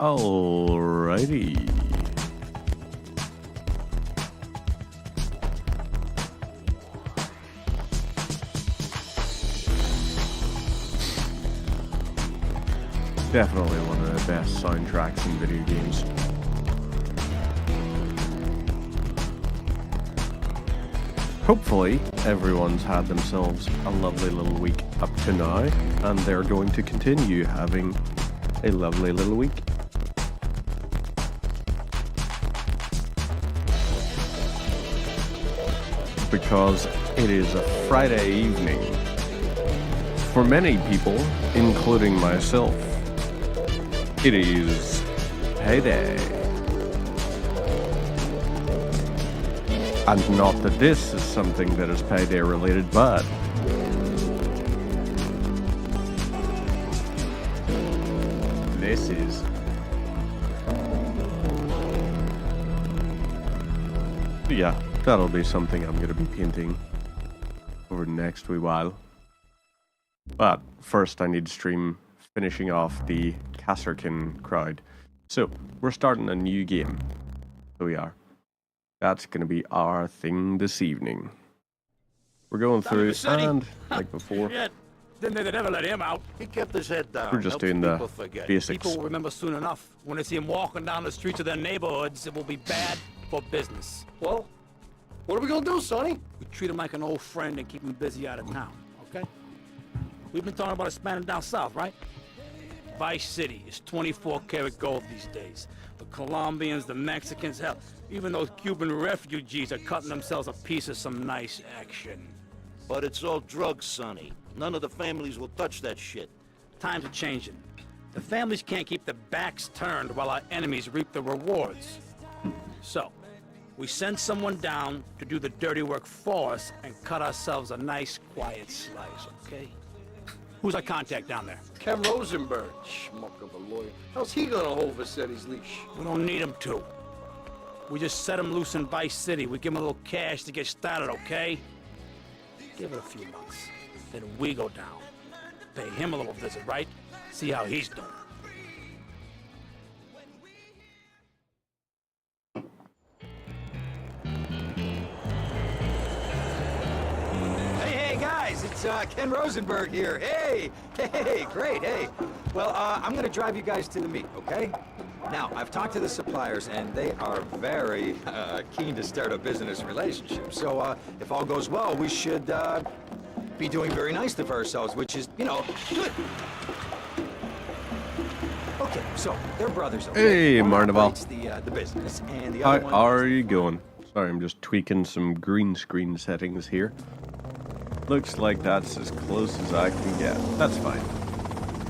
Alrighty. Definitely one of the best soundtracks in video games. Hopefully, everyone's had themselves a lovely little week up to now, and they're going to continue having a lovely little week. Because it is a Friday evening. For many people, including myself, it is payday. And not that this is something that is payday related, but this is. Yeah, that'll be something I'm going to be painting over the next wee while. But first I need to stream finishing off the Kasserkin crowd. So, we're starting a new game. So we are. That's going to be our thing this evening. We're going through, and like before, Didn't they never let him out? He kept his head down. we're just doing the basics. People will remember soon enough. When they see him walking down the streets of their neighborhoods, it will be bad for business. Well, what are we gonna do, Sonny? We treat him like an old friend and keep him busy out of town, okay? We've been talking about expanding down south, right? Vice City is 24-karat gold these days. The Colombians, the Mexicans, hell, even those Cuban refugees are cutting themselves a piece of some nice action. But it's all drugs, Sonny. None of the families will touch that shit. Times are changing. The families can't keep their backs turned while our enemies reap the rewards. So, we send someone down to do the dirty work for us and cut ourselves a nice, quiet slice, okay? Who's our contact down there? Ken Rosenberg, schmuck of a lawyer. How's he gonna hold Vassetti's leash? We don't need him to. We just set him loose in Vice City. We give him a little cash to get started, okay? Give it a few months. Then we go down. Pay him a little visit, right? See how he's doing. Hey guys, it's Ken Rosenberg here. Hey, great, hey. Well, I'm gonna drive you guys to the meet, okay? Now, I've talked to the suppliers, and they are very keen to start a business relationship. So, if all goes well, we should be doing very nicely for ourselves, which is, you know, good. Okay, so they're brothers. Okay? Hey, Marnival. It's the business, and the How other one. are you going? Sorry, I'm just tweaking some green screen settings here. Looks like that's as close as I can get. That's fine.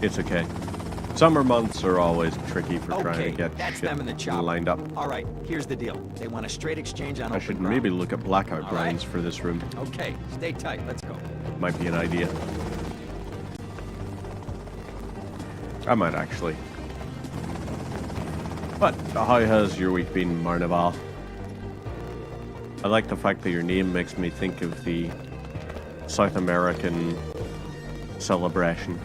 It's okay. Summer months are always tricky for trying to get that's shit them in the chop. lined up. All right, here's the deal. They want a straight exchange on I open should ground. maybe look at blackout All blinds right. for this room. Okay, stay tight. Let's go. Might be an idea. I might actually. But how has your week been, Marnival? I like the fact that your name makes me think of the South American celebration.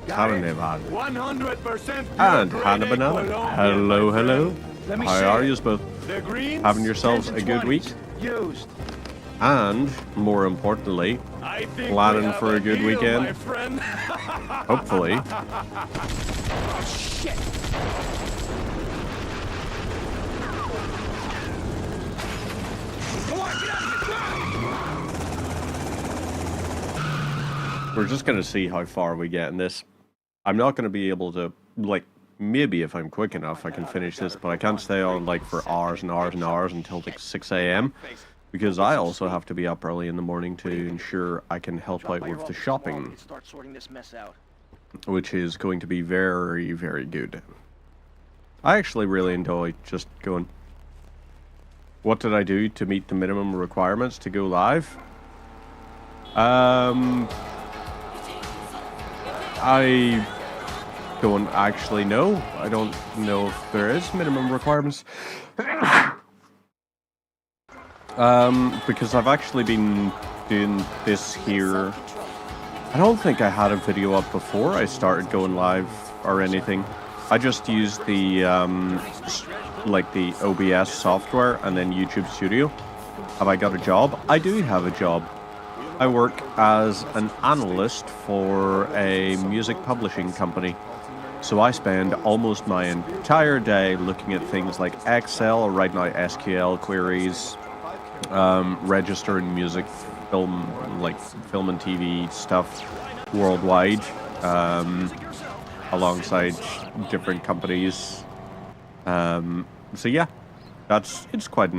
Carnaval. 100% And Hannah Banana. Hello, hello. Let me How see are it. you both? The greens, Having yourselves 10s a and good 20s. week? Used. And, more importantly, I think planning we have for a good deal, weekend? my friend. hopefully. Oh, shit. Come on, get out of here. We're just going to see how far we get in this. I'm not going to be able to, like, maybe if I'm quick enough I can finish this, but I can't stay on, like, for hours and hours and hours until, like, 6 a.m. Because I also have to be up early in the morning to ensure I can help out with the shopping, Start sorting this mess out. which is going to be very, very good. I actually really enjoy just going, what did I do to meet the minimum requirements to go live? I don't actually know. I don't know if there is minimum requirements. Because I've actually been doing this here. I don't think I had a video up before I started going live or anything. I just use the like the OBS software and then YouTube Studio. Have I got a job? I do have a job. I work as an analyst for a music publishing company. So I spend almost my entire day looking at things like Excel, writing out SQL queries, registering music, film and TV stuff worldwide, alongside different companies. So yeah, it's quite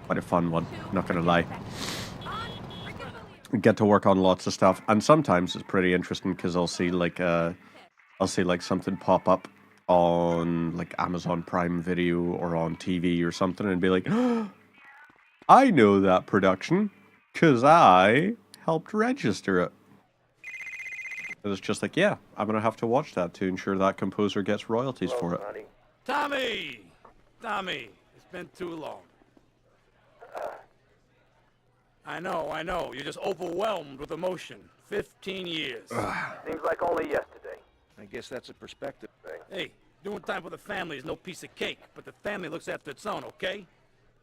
a fun one. Not gonna lie. Get to work on lots of stuff, and sometimes it's pretty interesting because I'll see like something pop up on like Amazon Prime Video or on TV or something, and be like, oh, I know that production because I helped register it. And it's just like, yeah, I'm gonna have to watch that to ensure that composer gets royalties for it. Tommy! Tommy, it's been too long. I know. You're just overwhelmed with emotion. 15 years. Seems like only yesterday. I guess that's a perspective thing. Hey, doing time for the family is no piece of cake, but the family looks after its own, okay?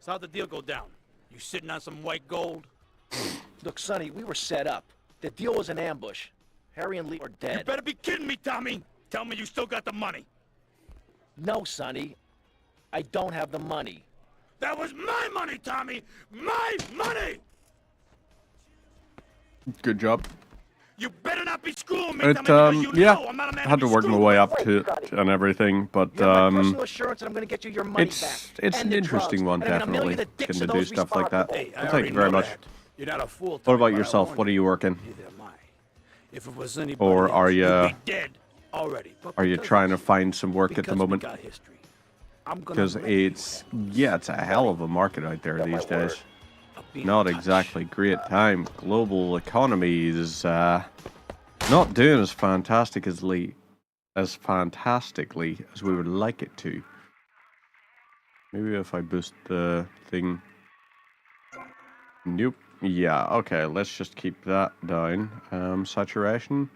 So how'd the deal go down? You sitting on some white gold? Look, Sonny, we were set up. The deal was an ambush. Harry and Lee are dead. You better be kidding me, Tommy! Tell me you still got the money. No, Sonny. I don't have the money. That was my money, Tommy! My money! Good job. You better not be screwing me, It, Tommy, because you yeah, know I'm not a man I had to to be work my screwed way with. up to it and everything, but You have my personal assurance that I'm going to get you your money back. it's And an the interesting drugs. one, And I'm gonna mail you definitely. the dicks Getting of to do those stuff like that. Hey, I Well, thank already you very know much. that. You're not a fool, What Tommy, about but I yourself? warn What are you working? Neither am I. If it was anybody Or else, are you'd ya- be dead already. But Are you because trying to it's- find some work at the because we moment? got history, I'm gonna Because make it's a hell of a market out there these days. I'll be in Not touch. exactly great time. Global economy is not doing as fantastically as we would like it to. Maybe if I boost the thing. Nope. Yeah, okay, let's just keep that down. Saturation.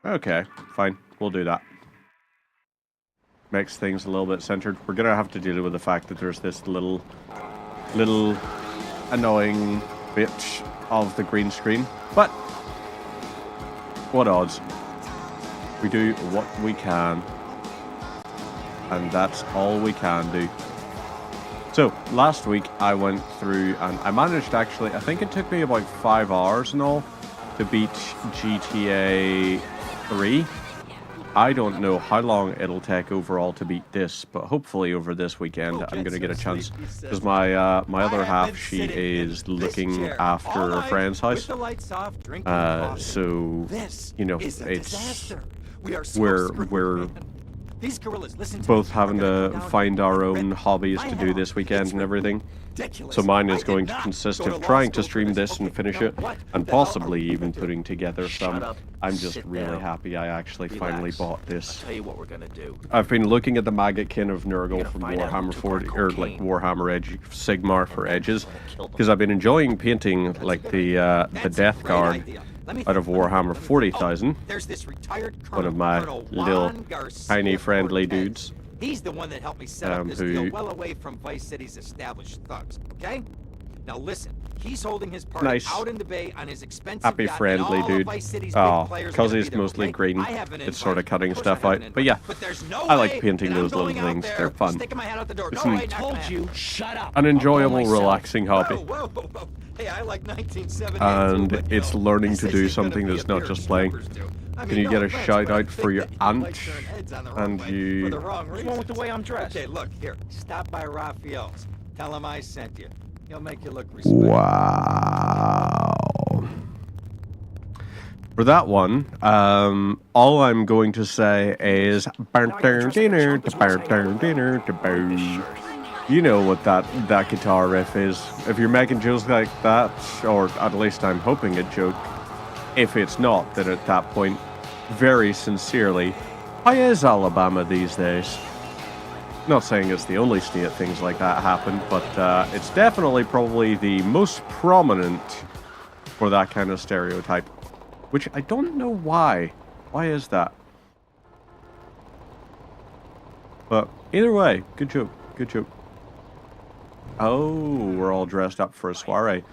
Okay, fine. We'll do that. Makes things a little bit centered. We're gonna have to deal with the fact that there's this little annoying bit of the green screen. But what odds? We do what we can. And that's all we can do. So, last week I went through and I managed actually, I think it took me about 5 hours and all to beat GTA 3. I don't know how long it'll take overall to beat this, but hopefully over this weekend I'm going to get a chance. Because my other half, she is looking after a friend's house. So, you know, it's we're These gorillas, listen to both me. having We're gonna to go down find here our and own rip hobbies my to head do off. this weekend It's and everything. ridiculous. So mine I is did going to not consist go to of law trying to school stream for this and Okay, finish you know it, what? and The hell are possibly we even gonna putting together some. Shut up. I'm just Sit really down. happy I actually finally Relax. bought this. I'll tell you what we're going to do. I've been looking at the Maggotkin of Nurgle You're from gonna find out who Warhammer took our 40, or like cocaine. Warhammer Edge Sigmar for Edges, kill them. because I've been enjoying painting like the That's Death a great Guard idea. Let me out of think, let me Warhammer think. 40,000. Oh, there's this retired One of Colonel, my Colonel little Juan Garcia tiny friendly Cortez. dudes. He's the one that helped me set up this who- deal well away from Vice City's established thugs, okay? Now listen, he's holding his party Nice. out in the bay on his expensive Happy yacht, and friendly all of dude. Vice City's Oh, big players are because gonna he's be there, mostly okay? green, I have an it's sort of invite. cutting Of course stuff I have out. an But yeah, invite. But there's no I like way painting that I'm those little going out things. there, They're fun. sticking my head out the door. It's No an- way, not gonna happen. Shut up. An enjoyable, I'll go myself. relaxing hobby. Whoa, whoa, whoa. Hey, I like 1970. And too, but, you it's know, learning this to do isn't gonna something be that's a not beer just and playing. strippers do. I Can mean, you get no a offense, shout but I out for think your that you aunt? like turn heads on the wrong And way you- for the wrong What's reason. wrong with the way I'm dressed? Okay, look, here. Stop by Raphael's. Tell him I sent you. He'll make you look respectable. Wow. For that one, all I'm going to say is you know what that guitar riff is. If you're making jokes like that, or at least I'm hoping a joke, if it's not, then at that point, very sincerely, how is Alabama these days? Not saying it's the only state things like that happen, but it's definitely probably the most prominent for that kind of stereotype. Which I don't know why. Why is that? But either way, good joke. Good joke. Oh, we're all dressed up for a soiree.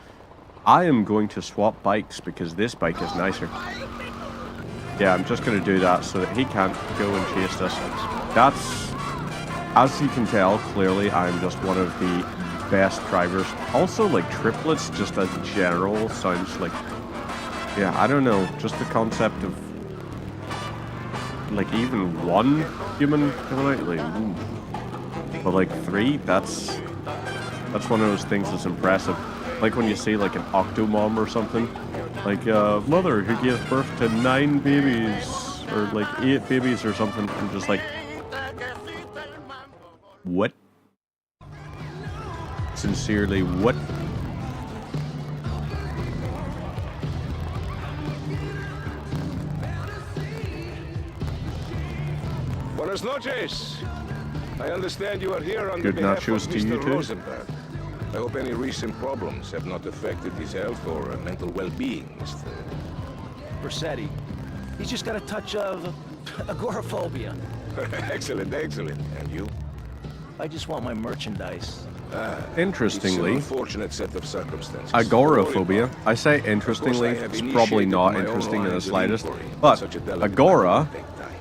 I am going to swap bikes because this bike is nicer. Yeah, I'm just going to do that so that he can't go and chase us. That's, as you can tell, clearly I'm just one of the best drivers. Also, like, triplets just as general sounds like, yeah, I don't know, just the concept of, like, even one human coming out, like, ooh. But like 3, that's one of those things that's impressive. Like when you see like an Octomom or something, like a mother who gives birth to 9 babies or like 8 babies or something. I'm just like, what? Sincerely, what? Buenas noches. I understand you are here on Good behalf nachos of to you Mr. too. Rosenberg. I hope any recent problems have not affected his health or mental well-being, Mr. Versetti. He's just got a touch of agoraphobia. Excellent, excellent. And you? I just want my merchandise. Interestingly, It's an unfortunate set of circumstances. agoraphobia. I say interestingly, it's probably not interesting in the slightest, but agora,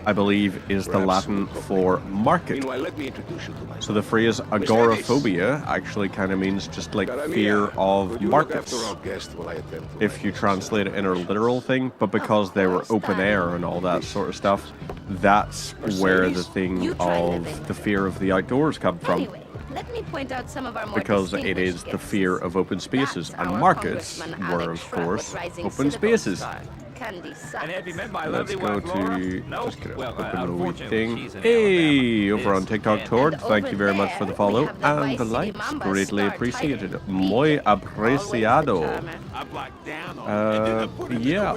I believe, is the Latin for market. Meanwhile, let me introduce you to my So the phrase agoraphobia actually kind of means just like fear of markets, After our guest while I attend to if you translate it in a literal thing, but because they were open air and all that sort of stuff, that's where the thing of the fear of the outdoors come from. Anyway, let me point out some of our more Because it distinguished is the guests. fear of open spaces, That's and our markets Congressman were, Alex of Shrub course, with Rising open Citadel spaces. Star. Candy sucks. And have you met my Let's lovely go wife, Laura? to No? just gonna Well, open a wee unfortunately, thing. she's in Hey, Alabama. over on This TikTok, and- Tord. And Thank you very over much for the there, follow we have the and Vice the City likes. Mamba Greatly star appreciated. tiger. Muy Always the apreciado. charmer. I blacked down on it. Yeah.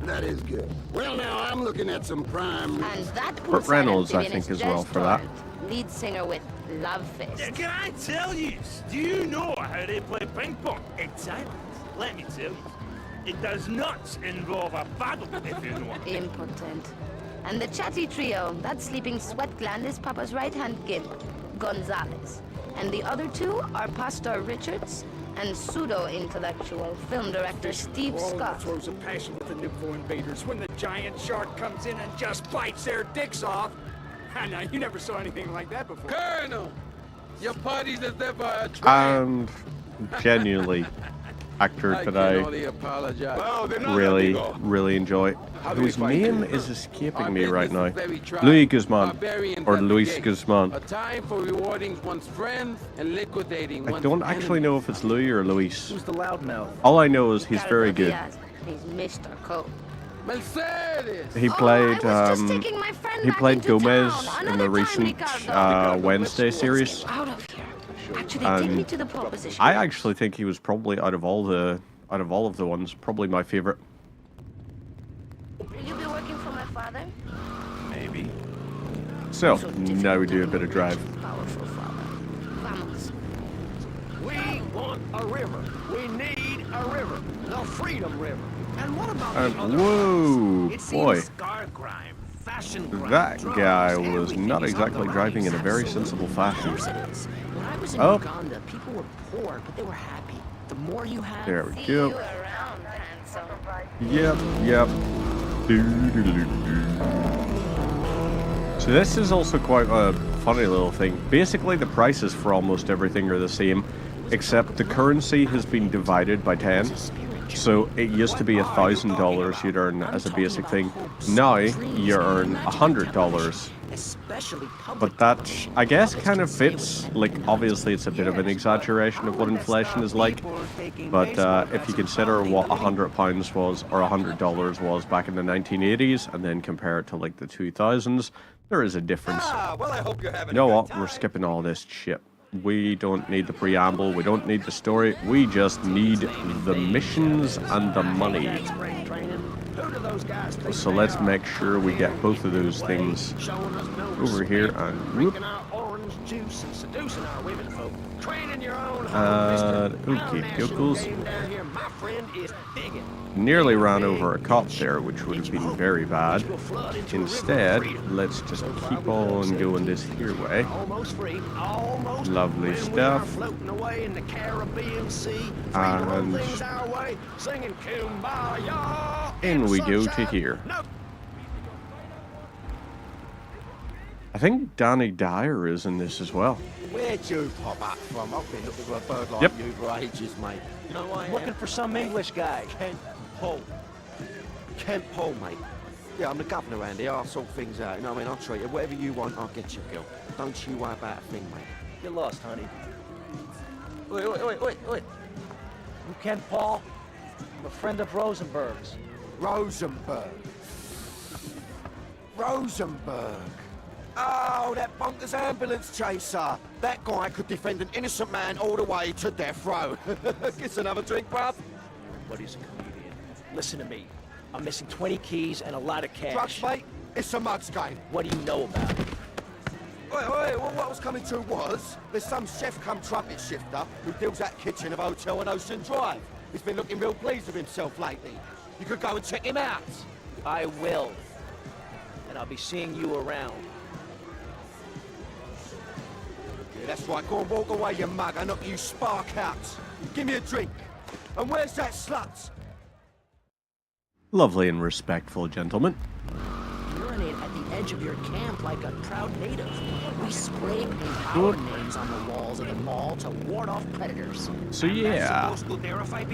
That is good. Well, now I'm looking at some prime. And that Burt poolside Reynolds, I amphibian think, is as well Jess for that. Torrent, lead singer with Love Fist. Can I tell you? Do you know how they play ping pong? It's silent. Let me tell you. It does not involve a paddle, if you know what I mean. Impotent. And the chatty trio, that sleeping sweat gland is Papa's right-hand gimp, Gonzalez. And the other 2 are Pastor Richards and pseudo-intellectual film director Steve Scott. Throws a passion with the Nippo invaders when the giant shark comes in and just bites their dicks off. I know, you never saw anything like that before. Colonel, your party's as if I And genuinely, actor that I apologize. Oh, they're not really, letting go. really enjoy. How do we Whose find name him? is escaping Our me right now. business is very tried. Louis Guzman. Barbarians Or at the Luis gate. Guzman. A time for rewarding one's friends and liquidating I one's don't actually know if it's Louis or Luis. Who's the loudmouth? All I know is he's very good. He's Mr. Cope. Mercedes! He Oh, played I was just taking my friend he back played into Gomez town. in the Another recent time, Ricardo. Wednesday series. Get out of here. Actually, take me And to the pole position. I actually think he was probably out of all of the ones, probably my favorite. Will you be working for my father? Maybe. So So now we do a difficult bit of to drive. reach powerful father. Vamos. We want a river. We need a river. The Freedom River. And what about And the other whoa, ones? It seems boy, scar crime, fashion crime, that drugs, guy was everything not is on exactly the driving in a rise. very sensible fashion. Of course it is. When I was in Oh. Uganda, people were poor, but they were happy. The more you had, There we See go. you around, handsome. Yep. Doo-doo-doo-doo. So this is also quite a funny little thing. Basically, the prices for almost everything are the same, except the currency has been divided by 10. So it used to be $1,000 you'd earn as a basic thing. Now you earn $100. especially public. But that, I guess, kind of fits. Like, obviously, it's a bit of an exaggeration of what inflation is like. But if you consider what £100 was or $100 was back in the 1980s, and then compare it to like the 2000s, there is a difference. Well, I hope you're having You know a what? good We're time. skipping all this shit. We don't need the preamble. We don't need the story. We just need the missions and the money. Who do those guys think So they let's are? make sure we get both of those things Showing us no over here respect, and whoop. drinking our orange orange juice and seducing our women folk. Training your own okay, yokels. down here, my friend, is digging. Nearly ran over a cop there, which would have been very bad. Instead, let's just keep on going this here way. Almost free, almost. Lovely When we stuff. are floating away in the Caribbean Sea, free to And roll things our way, singing Kumbaya. in we go to sunshine. here. No. I think Danny Dyer is in this as well. Where'd you pop up from? I've been looking for a bird like Yep. you for ages, mate. You know who I am? Looking for some English guy. Kent Paul. Kent Paul, mate. Yeah, I'm the governor around here. I'll sort things out. You know what I mean? I'll treat you. Whatever you want, I'll get you, girl. Don't you worry about a thing, mate. Get lost, honey. Wait. You Ken Paul? I'm a friend of Rosenberg's. Rosenberg. Oh, that bonkers ambulance chaser. That guy could defend an innocent man all the way to death row. Get another drink, bruv. Everybody's a comedian. Listen to me. I'm missing 20 keys and a lot of cash. Drugs, mate. It's a mud's game. What do you know about it? Wait, well, what I was coming to was, there's some chef come trumpet shifter who deals that kitchen of a hotel on Ocean Drive. He's been looking real pleased with himself lately. You could go and check him out. I will. And I'll be seeing you around. Yeah, that's right, go and walk away, you mug. I knock you spark out. Give me a drink. And where's that slut? Lovely and respectful gentleman. Urinate at the edge of your camp like a proud native. We spray paint our names on the walls of the mall to ward off predators. So yeah,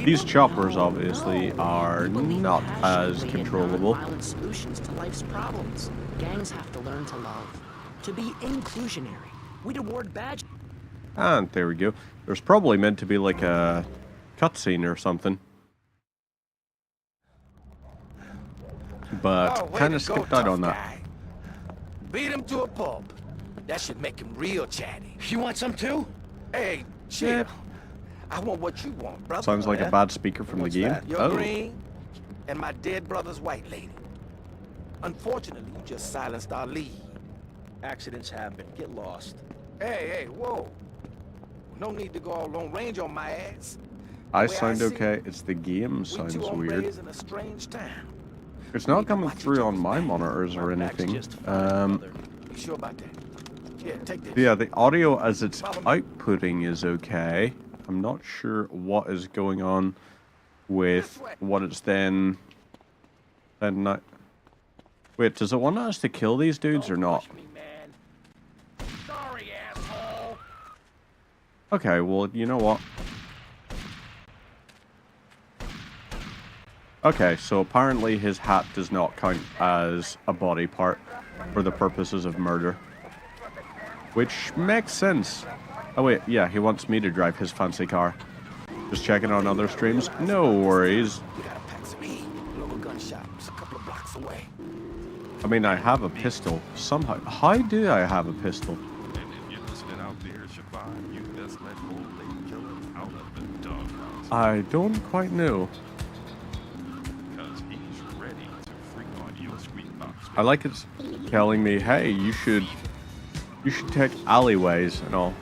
these choppers obviously are not as controllable. Violent solutions to life's problems. Gangs have to learn to love. To be inclusionary. We'd award badges. And there we go. There's probably meant to be like a cutscene or something. But kind of skipped out on that. Beat him to a pulp. That should make him real chatty. You want some too? Hey, chill. Yep. I want what you want, brother. Sounds like a bad speaker from the game. Your Oh, green and my dead brother's white lady. Unfortunately, you just silenced our lead. Accidents happen. Get lost. Hey, whoa. No need to go all Lone Range on my ass. I way I sound see okay. it, It's the game We sounds two weird. hombres in a strange town. It's not coming through on my monitors or anything. You sure about that? Here, take this. Yeah, the audio as it's outputting is okay. I'm not sure what is going on with what it's then not. Wait, does it want us to kill these dudes or not? Sorry, asshole. Okay, well, you know what? Okay, so apparently his hat does not count as a body part for the purposes of murder. Which makes sense. Oh wait, yeah, he wants me to drive his fancy car. Just checking on other streams. No worries. We gotta pack some heat. Local gun shop. It's a couple of blocks away. I mean, I have a pistol. Somehow. How do I have a pistol? And if you're listening out there, Siobhan, you best let old lady Killer out of the doghouse. I don't quite know. Because he's ready to freak on your sweet box. I like it telling me, hey, you should take alleyways and all.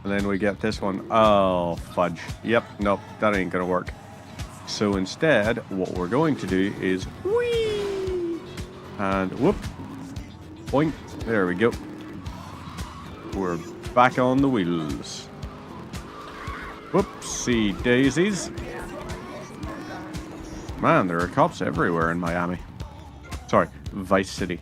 And then we get this one. Oh, fudge. Yep, nope, that ain't gonna work. So instead, what we're going to do is whee! And whoop. Boink. There we go. We're back on the wheels. Whoopsie daisies. Man, there are cops everywhere in Miami. Sorry, Vice City.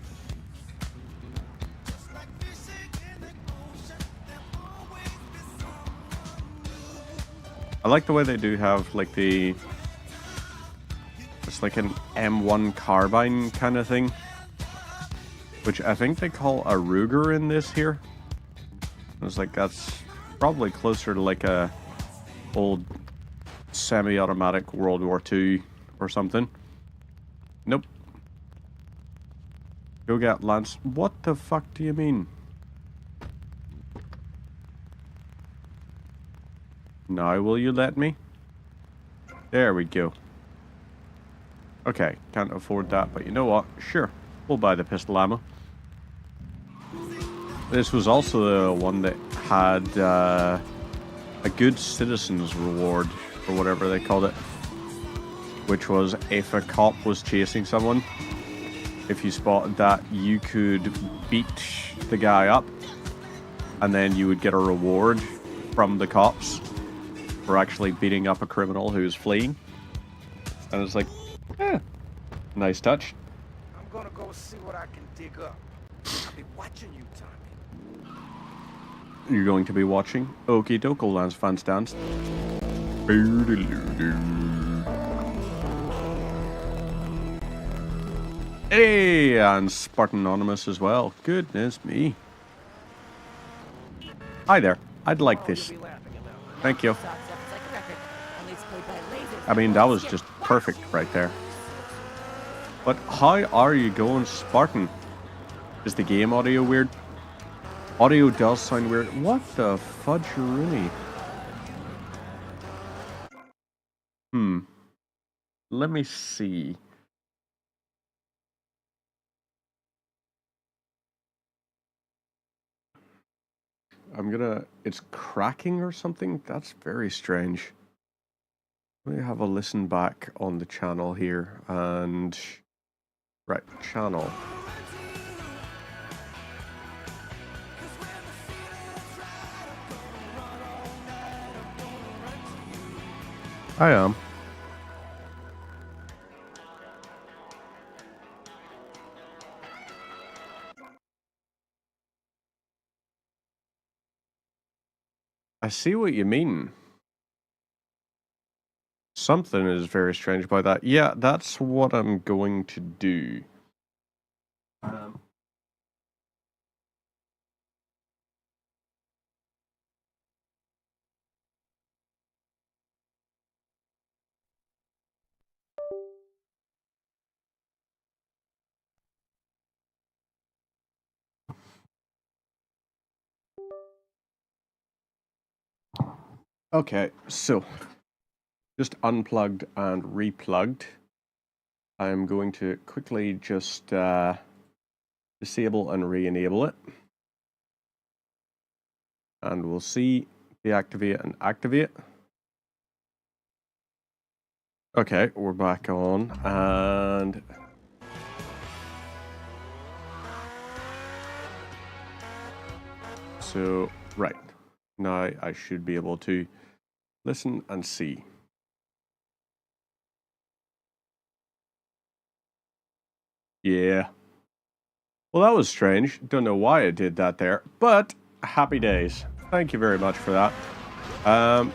I like the way they do have like it's like an M1 carbine kind of thing, which I think they call a Ruger in this here. It's like that's probably closer to like a old semi-automatic World War II or something. Nope. Go get Lance. What the fuck do you mean? Now will you let me? There we go. Okay, can't afford that, but you know what? Sure, we'll buy the pistol ammo. This was also the one that had a good citizen's reward, or whatever they called it. Which was, if a cop was chasing someone, if you spotted that, you could beat the guy up, and then you would get a reward from the cops for actually beating up a criminal who's fleeing. And it's like, nice touch. I'm gonna go see what I can dig up. I'll be watching you, Tommy. You're going to be watching? Okie doke, old Lance Fan Stance. Hey, and Spartan Anonymous as well. Goodness me. Hi there. I'd like this. Thank you. I mean, that was just perfect right there. But how are you going, Spartan? Is the game audio weird? Audio does sound weird. What the fudgeroonie? Let me see. It's cracking or something? That's very strange. Let me have a listen back on the channel here, and... Right, channel. I am. I see what you mean. Something is very strange about that. Yeah, that's what I'm going to do. Okay, so just unplugged and replugged. I'm going to quickly just disable and re-enable it. And we'll see deactivate and activate. Okay, we're back on, and so right now I should be able to listen and see. Yeah. Well, that was strange. Don't know why I did that there, but happy days. Thank you very much for that.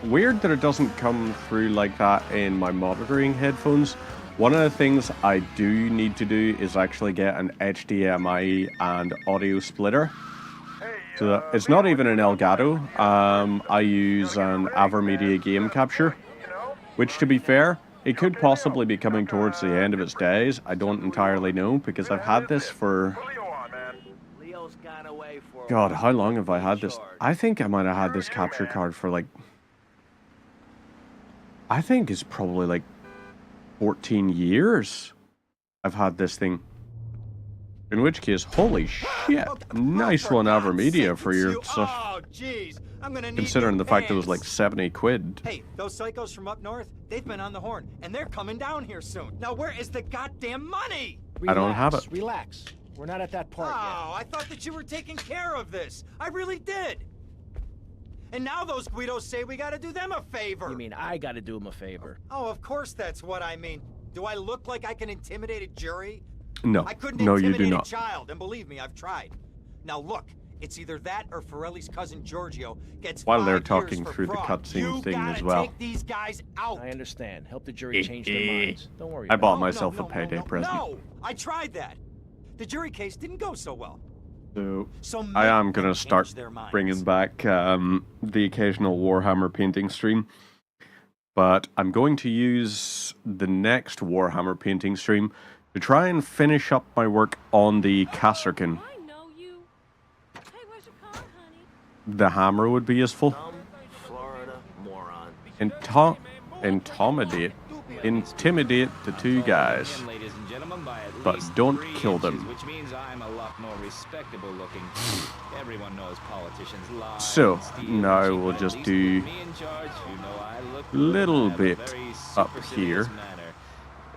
Weird that it doesn't come through like that in my monitoring headphones. One of the things I do need to do is actually get an HDMI and audio splitter. So that it's not even an Elgato. I use an AverMedia game capture, which, to be fair, it could possibly be coming towards the end of its days. I don't entirely know, because I've had this for... God, how long have I had this? I think I might have had this capture card for like... I think it's probably like 14 years I've had this thing. In which case, holy shit, nice one, AverMedia, for your stuff. Oh, jeez. I'm gonna need considering the fact that it was pants. like 70 quid. Hey, those psychos from up north, they've been on the horn, and they're coming down here soon. Now, where is the goddamn money? I don't have it. Relax. We're not at that part yet. Oh, I thought that you were taking care of this. I really did. And now those Guidos say we gotta do them a favor. You mean I gotta do him a favor? Oh, of course that's what I mean. Do I look like I can intimidate a jury? No, I couldn't no, you intimidate do a not. child, and believe me, I've tried. Now look, it's either that or Forelli's cousin Giorgio gets While they're 5 years talking for through the fraud. cutscene thing gotta as well. Take these guys out. I understand. Help the jury change their minds. Don't worry. I bought about myself a payday present. No, I tried that. The jury case didn't go so well. So I am going to start bringing back the occasional Warhammer painting stream. But I'm going to use the next Warhammer painting stream to try and finish up my work on the Kasserkin. The hammer would be useful. Florida moron. Intimidate. intimidate the two guys, but don't kill them. Which means I'm a lot more respectable looking. Everyone knows politicians lie. So now we'll just do a little bit up here.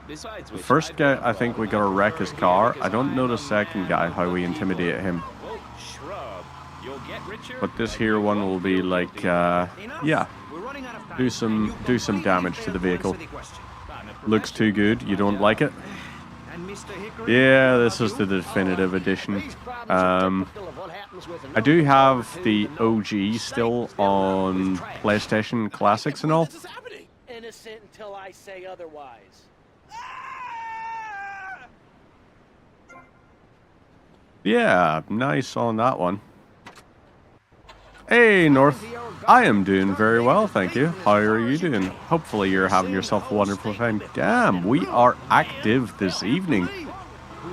The first guy, I think we gotta wreck his car. I don't know the second guy, how we intimidate him. But this here one will be like, yeah, do some damage to the vehicle. Looks too good. You don't like it? Yeah, this is the definitive edition. I do have the OG still on PlayStation Classics and all. Innocent until I say otherwise. Yeah, nice on that one. Hey, North. I am doing very well, thank you. How are you doing? Hopefully you're having yourself a wonderful time. Damn, we are active this evening.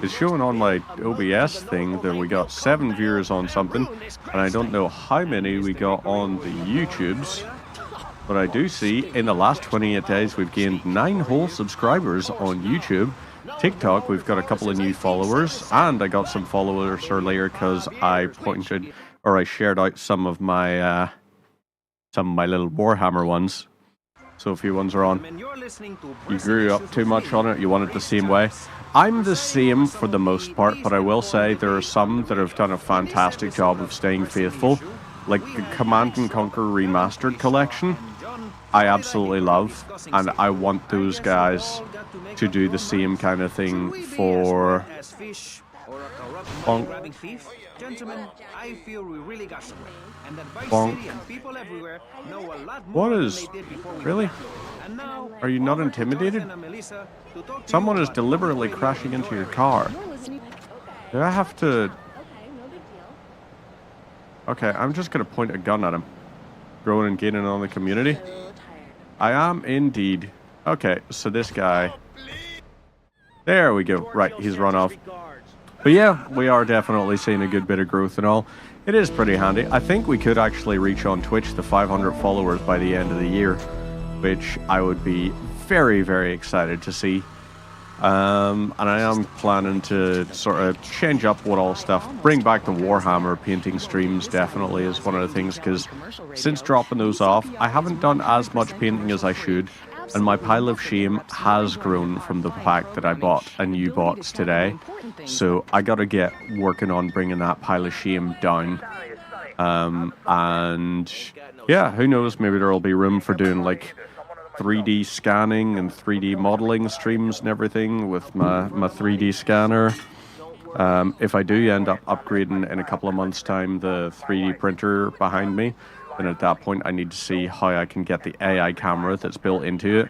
It's showing on my OBS thing that we got 7 viewers on something, and I don't know how many we got on the YouTubes. But I do see in the last 28 days we've gained 9 whole subscribers on YouTube. TikTok, we've got a couple of new followers, and I got some followers earlier because I pointed, or I shared out some of my little Warhammer ones. So a few ones are on. You grew up too much on it, you want it the same way. I'm the same for the most part, but I will say there are some that have done a fantastic job of staying faithful. Like the Command & Conquer Remastered collection, I absolutely love, and I want those guys to do the same kind of thing for Gentlemen, I feel we really got somewhere. And that Vice Bonk. City and people everywhere know a lot more What than is... they did before we Really? left. And now, Are you not intimidated? and Melissa to talk to Someone you is about deliberately what crashing we into your enjoy. car. Do I have to... Okay, I'm just going to point a gun at him. Growing and gaining on the community. I am indeed. Okay, so this guy... There we go. Right, he's run off. But yeah, we are definitely seeing a good bit of growth and all. It is pretty handy. I think we could actually reach on Twitch the 500 followers by the end of the year, which I would be very, very excited to see. And I am planning to sort of change up what all stuff, bring back the Warhammer painting streams definitely is one of the things, because since dropping those off, I haven't done as much painting as I should, and my pile of shame has grown from the fact that I bought a new box today. So I gotta get working on bringing that pile of shame down. And yeah, who knows, maybe there'll be room for doing like 3D scanning and 3D modeling streams and everything with my 3D scanner. If I do end up upgrading in a couple of months' time the 3D printer behind me, then at that point I need to see how I can get the AI camera that's built into it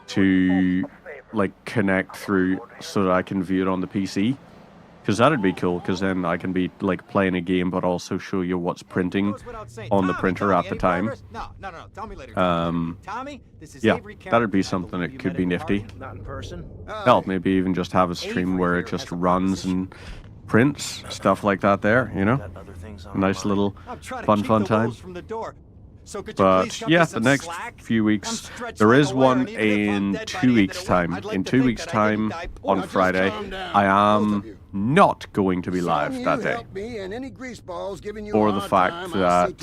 to like connect through so that I can view it on the PC. Because that'd be cool, because then I can be like playing a game but also show you what's printing on the printer at the time. Yeah, that'd be something that could be nifty. Not in person. Hell, maybe even just have a stream where it just runs and prints, stuff like that there, you know? A nice little fun time. But yeah, the next few weeks, there is one in 2 weeks' time. In 2 weeks' time, on Friday, I am not going to be live that day. Or the fact that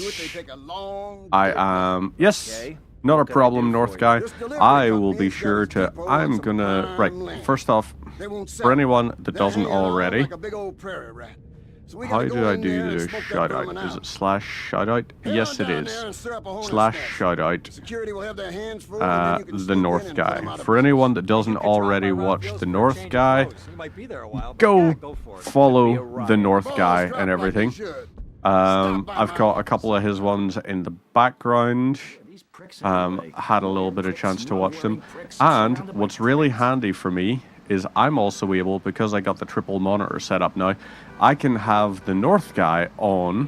I am... Yes, not a problem, North Guy. I will be sure to... I'm gonna... Right, first off, for anyone that doesn't already... How do I do the shoutout? Is it slash shoutout? Yes, it is. Slash shoutout. The North Guy. For anyone that doesn't already watch the North Guy, go follow the North Guy and everything. I've got a couple of his ones in the background. Had a little bit of chance to watch them. And what's really handy for me is I'm also able, because I got the triple monitor set up now, I can have the North Guy on,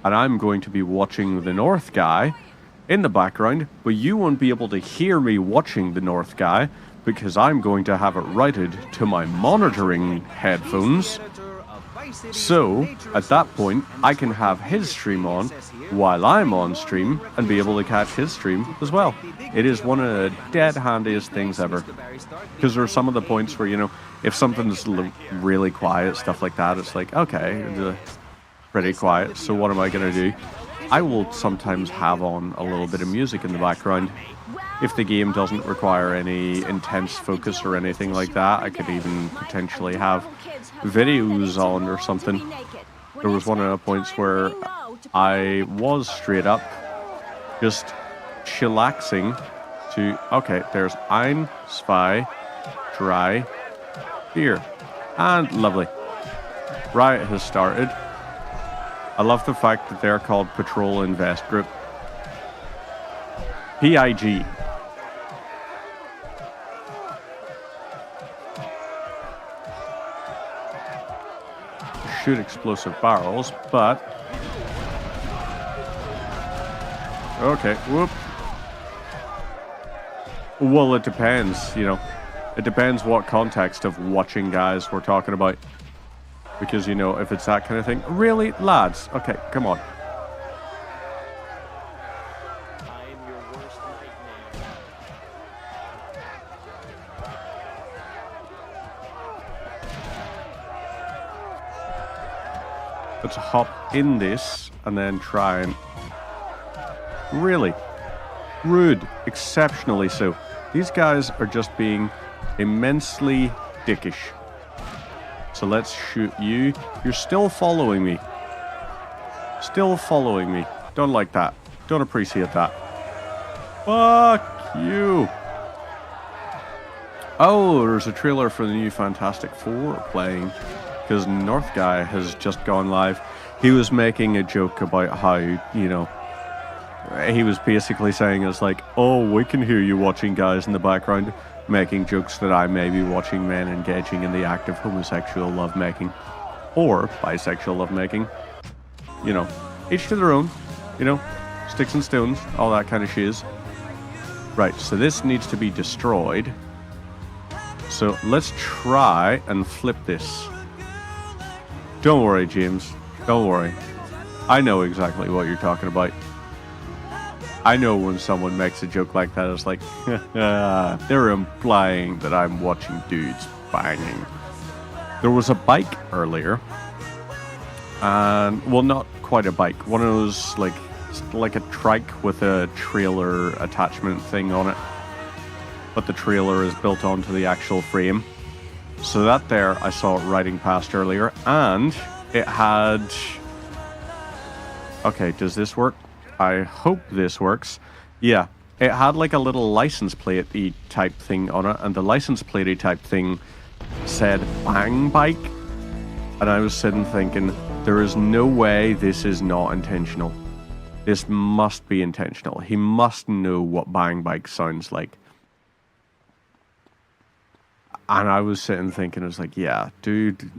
and I'm going to be watching the North Guy in the background, but you won't be able to hear me watching the North Guy because I'm going to have it routed to my monitoring headphones. So, at that point, I can have his stream on, while I'm on stream and be able to catch his stream as well. It is one of the dead handiest things ever. Because there are some of the points where, you know, if something's really quiet, stuff like that, it's like, okay, it's pretty quiet, so what am I going to do? I will sometimes have on a little bit of music in the background. If the game doesn't require any intense focus or anything like that, I could even potentially have videos on or something. There was one of the points where I was straight up just chillaxing to, okay, there's ein, zwei, drei, vier, and lovely. Riot has started. I love the fact that they're called Patrol Invest Group. PIG. Shoot explosive barrels, but... Okay, whoop. Well, it depends, you know. It depends what context of watching guys we're talking about. Because, you know, if it's that kind of thing... Really? Lads? Okay, come on. Let's hop in this and then try and... Really? Rude. Exceptionally so. These guys are just being immensely dickish. So let's shoot you. You're still following me. Still following me. Don't like that. Don't appreciate that. Fuck you. Oh, there's a trailer for the new Fantastic Four playing. Because North Guy has just gone live. He was making a joke about how, you know, he was basically saying it's like, oh, we can hear you watching guys in the background making jokes that I may be watching men engaging in the act of homosexual lovemaking or bisexual lovemaking. You know, each to their own, you know, sticks and stones, all that kind of shiz. Right, so this needs to be destroyed. So let's try and flip this. Don't worry, James. Don't worry. I know exactly what you're talking about. I know when someone makes a joke like that, it's like, they're implying that I'm watching dudes banging. There was a bike earlier, and, well, not quite a bike. One of those, like a trike with a trailer attachment thing on it. But the trailer is built onto the actual frame. So that there, I saw it riding past earlier, and it had... Okay, does this work? I hope this works. Yeah, it had like a little license plate-y type thing on it, and the license plate-y type thing said Bang Bike. And I was sitting thinking, there is no way this is not intentional. This must be intentional. He must know what Bang Bike sounds like. And I was sitting thinking, I was like, yeah, dude,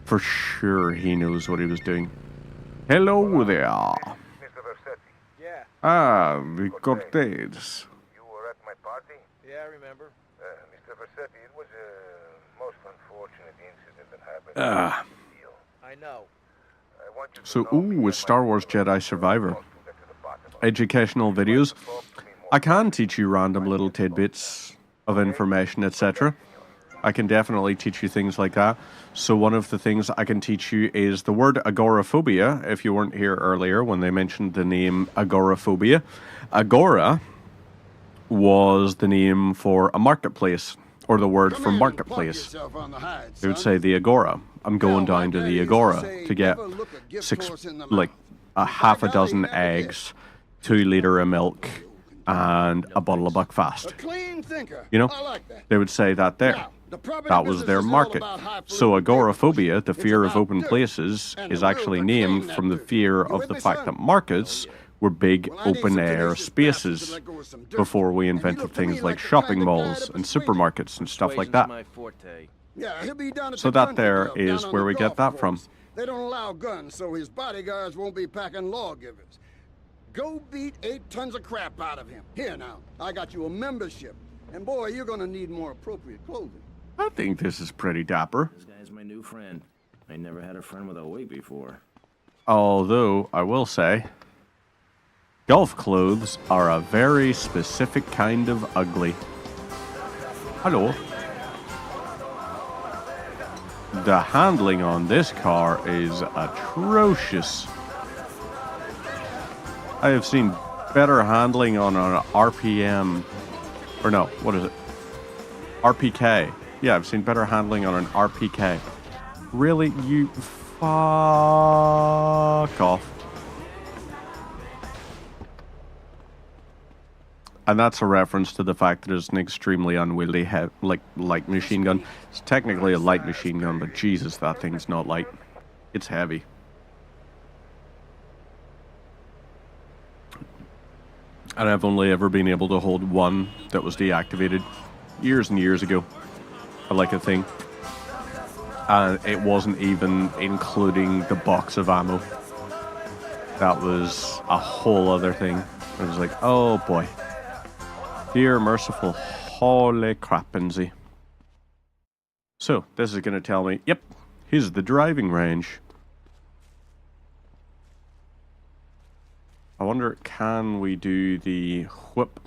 for sure he knows what he was doing. Hello there. Mr. Versetti. Yeah. Ah, the Cortez. You were at my party? Yeah, I remember. Mr. Versetti, it was a most unfortunate incident that happened. Ah. I know. I want you to So, know with Star Wars Jedi Survivor. Educational videos. I can teach you random little tidbits of information, etc. I can definitely teach you things like that. So one of the things I can teach you is the word agoraphobia. If you weren't here earlier when they mentioned the name agoraphobia. Agora was the name for a marketplace, or the word for marketplace. They would say the Agora. I'm going down to the Agora to get a half a dozen eggs, 2 litre of milk, and a bottle of Buckfast. You know, they would say that there. That was their market. So agoraphobia, the fear of open places, is actually named from the fear of the fact that markets were big open-air spaces before we invented things like shopping malls and supermarkets and stuff like that. So that there is where we get that from. They don't allow guns, so his bodyguards won't be packing lawgivers. Go beat 8 tons of crap out of him. Here now, I got you a membership. And boy, you're gonna need more appropriate clothing. I think this is pretty dapper. This guy's my new friend. I never had a friend with a weight before. Although, I will say, golf clothes are a very specific kind of ugly. Hello. The handling on this car is atrocious. I have seen better handling on an RPM, or no, what is it? RPK. Yeah, I've seen better handling on an RPK. Really? You fuck off. And that's a reference to the fact that it's an extremely unwieldy, light machine gun. It's technically a light machine gun, but Jesus, that thing's not light. It's heavy. And I've only ever been able to hold one that was deactivated years and years ago. I like a thing. And it wasn't even including the box of ammo. That was a whole other thing. I was like, oh boy. Dear merciful, holy crappinsy. So, this is going to tell me, yep, here's the driving range. I wonder, can we do the whip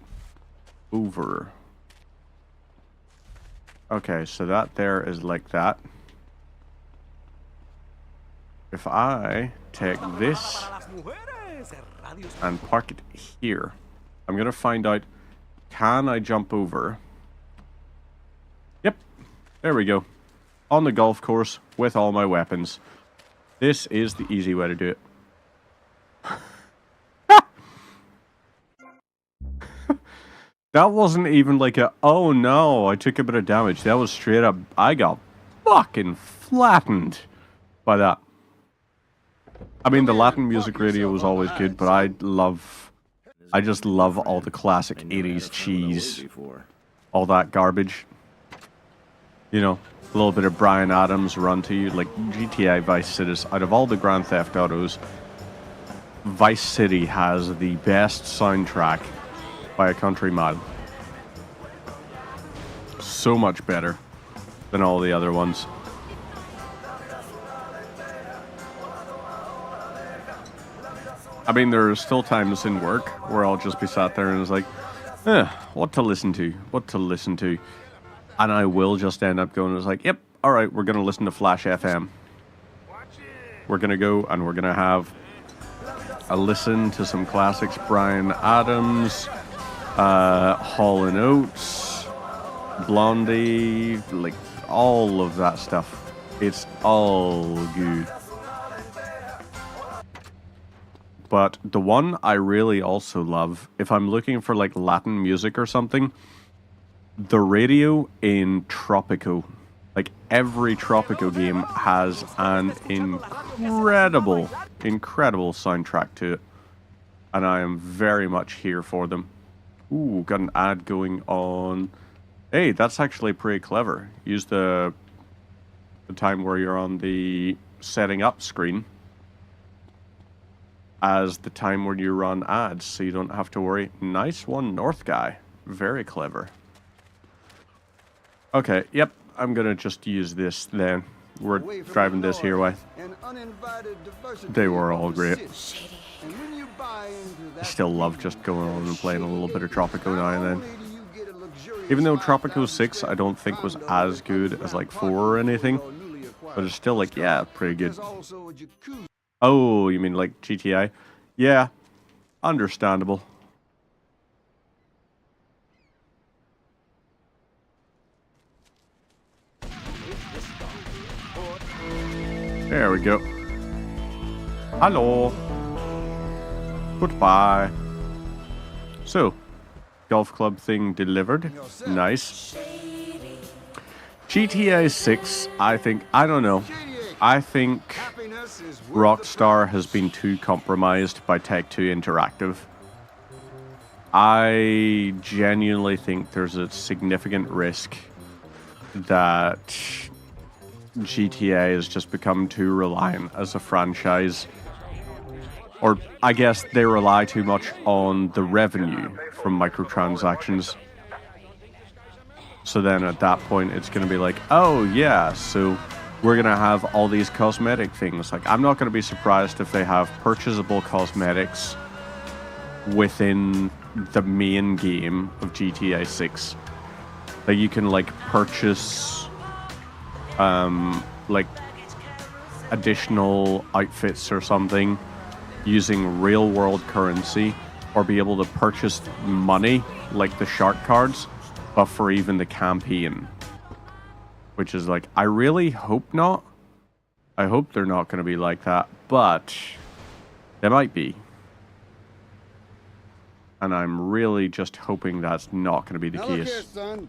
over? Okay, so that there is like that. If I take this and park it here, I'm going to find out, can I jump over? Yep, there we go. On the golf course with all my weapons. This is the easy way to do it. That wasn't even like a, oh no, I took a bit of damage. That was straight up, I got fucking flattened by that. I mean, the Latin music radio was always good, but I just love all the classic 80s cheese. All that garbage. You know, a little bit of Bryan Adams run to you, like GTA Vice City. Out of all the Grand Theft Autos, Vice City has the best soundtrack by a country mile. So much better than all the other ones. I mean, there are still times in work where I'll just be sat there and it's like, what to listen to? What to listen to? And I will just end up going, it's like, yep, alright, we're going to listen to Flash FM. We're going to go and we're going to have a listen to some classics. Bryan Adams, Hall & Oates, Blondie, like all of that stuff. It's all good. But the one I really also love, if I'm looking for like Latin music or something, the radio in Tropico. Like every Tropico game has an incredible soundtrack to it. And I am very much here for them. Ooh, got an ad going on. Hey, that's actually pretty clever. Use the time where you're on the setting up screen as the time when you run ads, so you don't have to worry. Nice one, North guy. Very clever. Okay, yep, I'm gonna just use this then. We're driving this here way. They were all great. I still love just going on and playing a little bit of Tropico now and then. Even though Tropico 6 I don't think was as good as like 4 or anything, but it's still like, yeah, pretty good. Oh, you mean like GTA? Yeah, understandable. There we go. Hello. Goodbye. So, golf club thing delivered. Nice. GTA 6, I think, I don't know. I think Rockstar has been too compromised by Take-Two Interactive. I genuinely think there's a significant risk that GTA has just become too reliant as a franchise. Or, I guess they rely too much on the revenue from microtransactions. So then at that point, it's going to be like, oh yeah, so we're gonna have all these cosmetic things. Like, I'm not gonna be surprised if they have purchasable cosmetics within the main game of GTA 6 that you can like purchase like additional outfits or something using real world currency, or be able to purchase money like the shark cards, but for even the campaign. Which is like, I really hope not. I hope they're not going to be like that, but they might be. And I'm really just hoping that's not going to be the Now look case. here, son.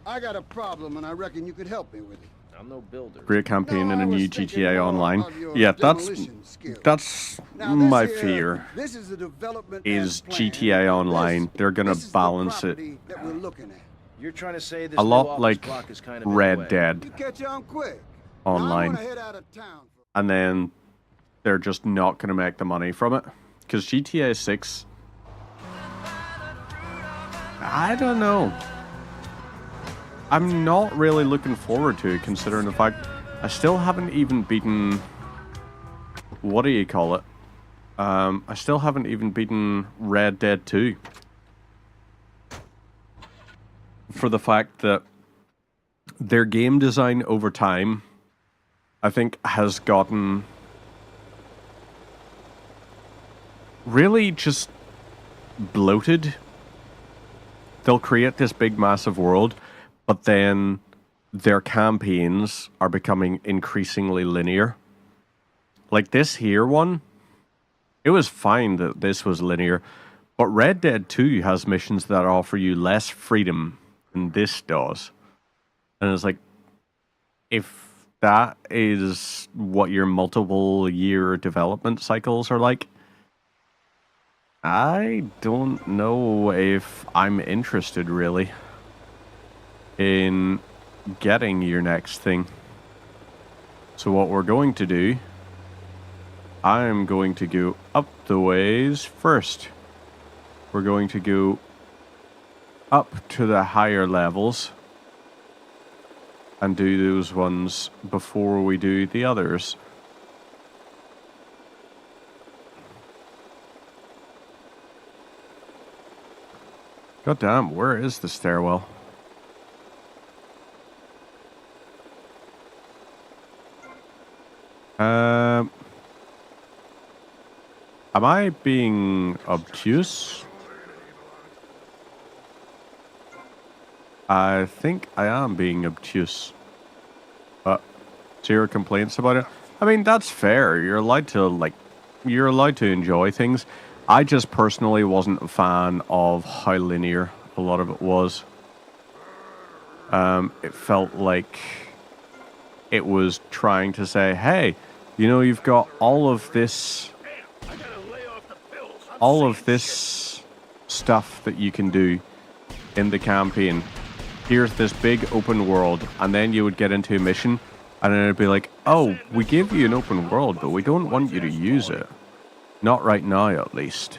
I got a problem, and I reckon you could help me with it. I'm no builder. Great campaign No, in I a was new thinking GTA more Online. of your Yeah, demolition skills. that's Now, this my here, fear. This is the development Is plan. GTA Online, they're going This to is balance the it property that we're looking at. You're trying to say this a new lot office like block is kind of in the Red way. Dead You catch on quick. Online. Now, I wanna head out of town. And then they're just not going to make the money from it. Because GTA 6, I don't know. I'm not really looking forward to it, considering the fact I still haven't even beaten... What do you call it? I still haven't even beaten Red Dead 2. For the fact that their game design over time, I think, has gotten really just bloated. They'll create this big massive world, but then their campaigns are becoming increasingly linear. Like this here one, it was fine that this was linear, but Red Dead 2 has missions that offer you less freedom than this does. And it's like, if that is what your multiple year development cycles are like, I don't know if I'm interested really in getting your next thing. So what we're going to do, I'm going to go up the ways first. We're going to go up to the higher levels and do those ones before we do the others. God damn, where is the stairwell? Am I being obtuse? I think I am being obtuse. But zero complaints about it. I mean, that's fair. You're allowed to enjoy things. I just personally wasn't a fan of how linear a lot of it was. It felt like it was trying to say, hey, you know, you've got all of this stuff that you can do in the campaign. Here's this big open world, and then you would get into a mission, and then it'd be like, oh, we gave you an open world, but we don't want you to use it. Not right now, at least.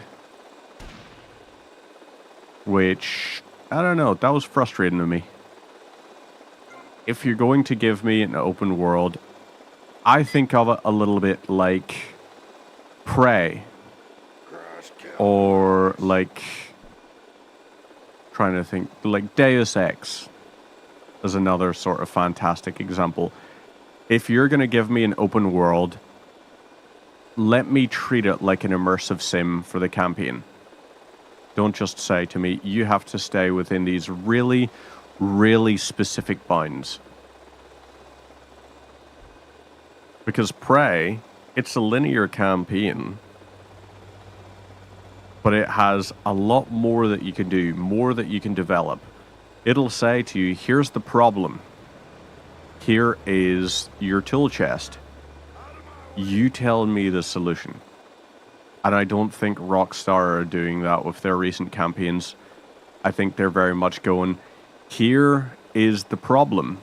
Which, I don't know, that was frustrating to me. If you're going to give me an open world, I think of it a little bit like Prey. Or like, trying to think, like Deus Ex is another sort of fantastic example. If you're going to give me an open world, let me treat it like an immersive sim for the campaign. Don't just say to me, you have to stay within these really, really specific bounds. Because Prey, it's a linear campaign, but it has a lot more that you can do, more that you can develop. It'll say to you, here's the problem. Here is your tool chest. You tell me the solution. And I don't think Rockstar are doing that with their recent campaigns. I think they're very much going, here is the problem.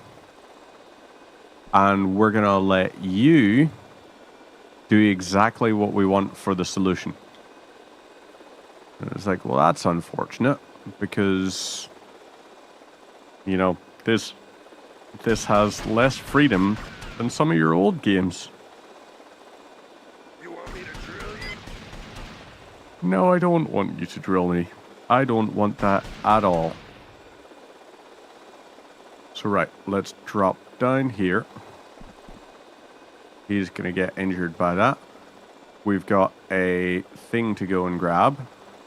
And we're going to let you do exactly what we want for the solution. And it's like, well, that's unfortunate because, you know, this this has less freedom than some of your old games. You want me to drill you? No, I don't want you to drill me. I don't want that at all. So right, let's drop down here. He's gonna get injured by that. We've got a thing to go and grab,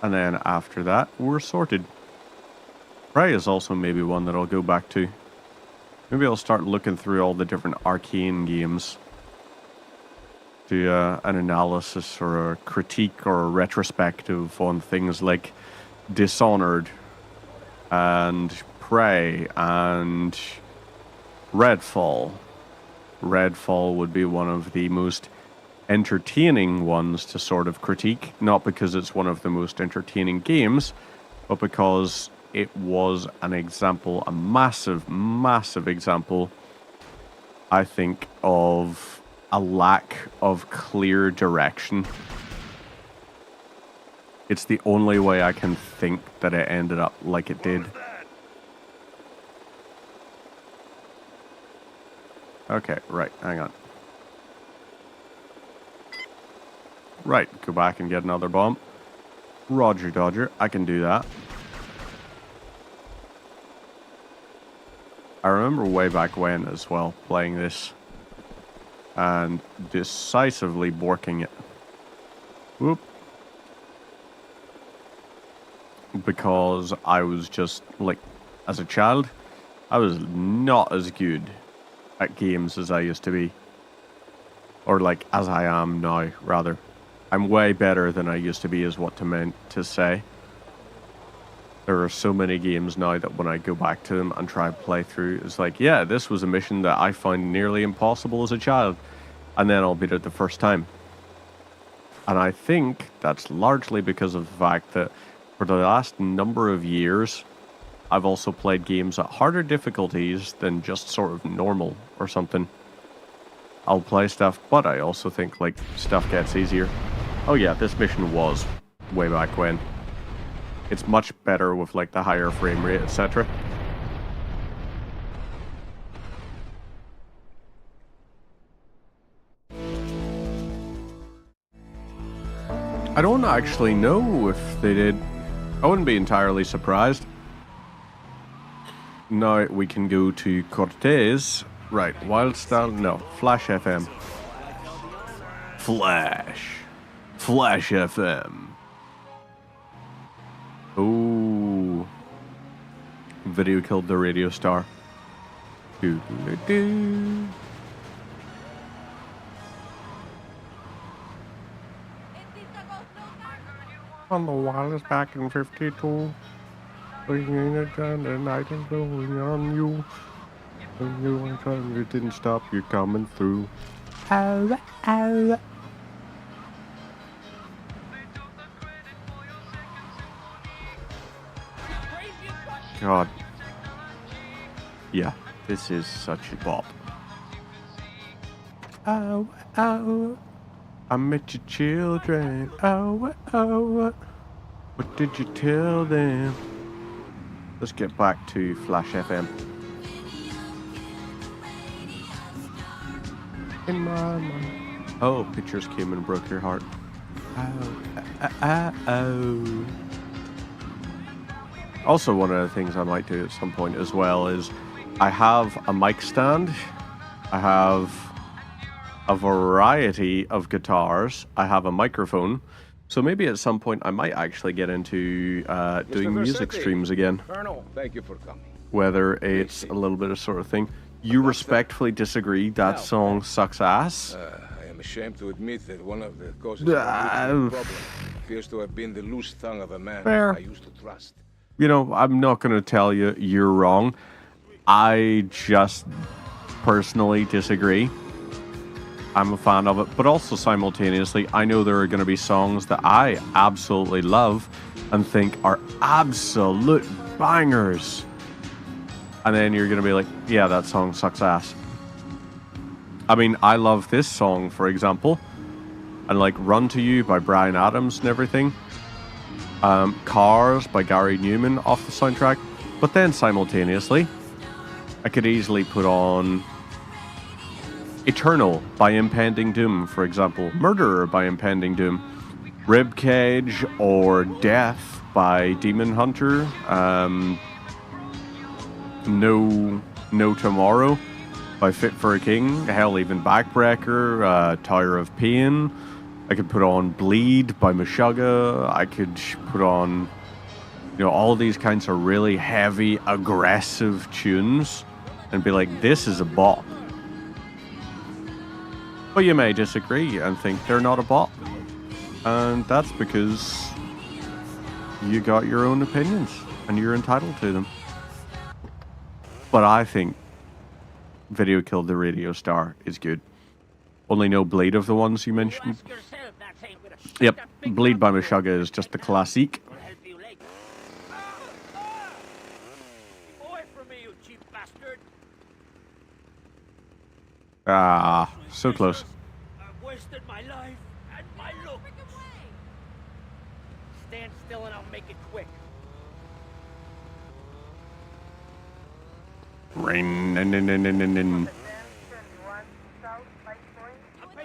and then after that, we're sorted. Prey is also maybe one that I'll go back to. Maybe I'll start looking through all the different Arcane games. Do an analysis or a critique or a retrospective on things like Dishonored and Prey and Redfall. Redfall would be one of the most entertaining ones to sort of critique, not because it's one of the most entertaining games, but because it was an example, a massive, massive example, I think, of a lack of clear direction. It's the only way I can think that it ended up like it did. Okay, right, hang on. Right, go back and get another bomb. Roger, Dodger, I can do that. I remember way back when as well, playing this and decisively borking it. Whoop. Because I was just, like, as a child, I was not as good at games as I used to be. Or, like, as I am now, rather. I'm way better than I used to be is what I meant to say. There are so many games now that when I go back to them and try and play through, it's like, yeah, this was a mission that I found nearly impossible as a child. And then I'll beat it the first time. And I think that's largely because of the fact that for the last number of years, I've also played games at harder difficulties than just sort of normal or something. I'll play stuff, but I also think, like, stuff gets easier. Oh yeah, this mission was way back when. It's much better with, like, the higher frame rate, etc. I don't actually know if they did. I wouldn't be entirely surprised. Now we can go to Cortez. Right, Wildstyle, no, Flash FM. Flash FM. Ooh. Video killed the radio star. Doo-doo-doo. On the wireless back in 52. Bringing it down, the night is blowing on you. When you were trying, you didn't stop, you're coming through. Ow, ow. God. Yeah, this is such a bop. Oh, oh. I met your children. Oh, oh. What did you tell them? Let's get back to Flash FM. In my mind. Oh, pictures came and broke your heart. Oh. Also, one of the things I might do at some point as well is I have a mic stand. I have a variety of guitars. I have a microphone. So maybe at some point I might actually get into doing music streams again. Colonel, thank you for coming. Whether it's a little bit of sort of thing. You respectfully disagree that song sucks ass? I am ashamed to admit that one of the causes of the problem appears to have been the loose tongue of a man Fair. I used to trust. You know, I'm not going to tell you you're wrong. I just personally disagree. I'm a fan of it, but also simultaneously, I know there are going to be songs that I absolutely love and think are absolute bangers. And then you're going to be like, yeah, that song sucks ass. I mean, I love this song, for example, and like Run to You by Bryan Adams and everything. Cars by Gary Newman off the soundtrack. But then simultaneously, I could easily put on Eternal by Impending Doom, for example. Murderer by Impending Doom. Ribcage or Death by Demon Hunter. No Tomorrow by Fit for a King. Hell, even Backbreaker, Tower of Pain. I could put on Bleed by Meshuggah. I could put on, all these kinds of really heavy, aggressive tunes and be like, this is a bop. But you may disagree and think they're not a bop. And that's because you got your own opinions and you're entitled to them. But I think Video Killed the Radio Star is good. Only no Bleed of the ones you mentioned. Yep, Bleed by Meshuggah is just the classique. Ah, so close. I've wasted my life and my looks. Stand still and I'll make it quick. Rain. I'll pay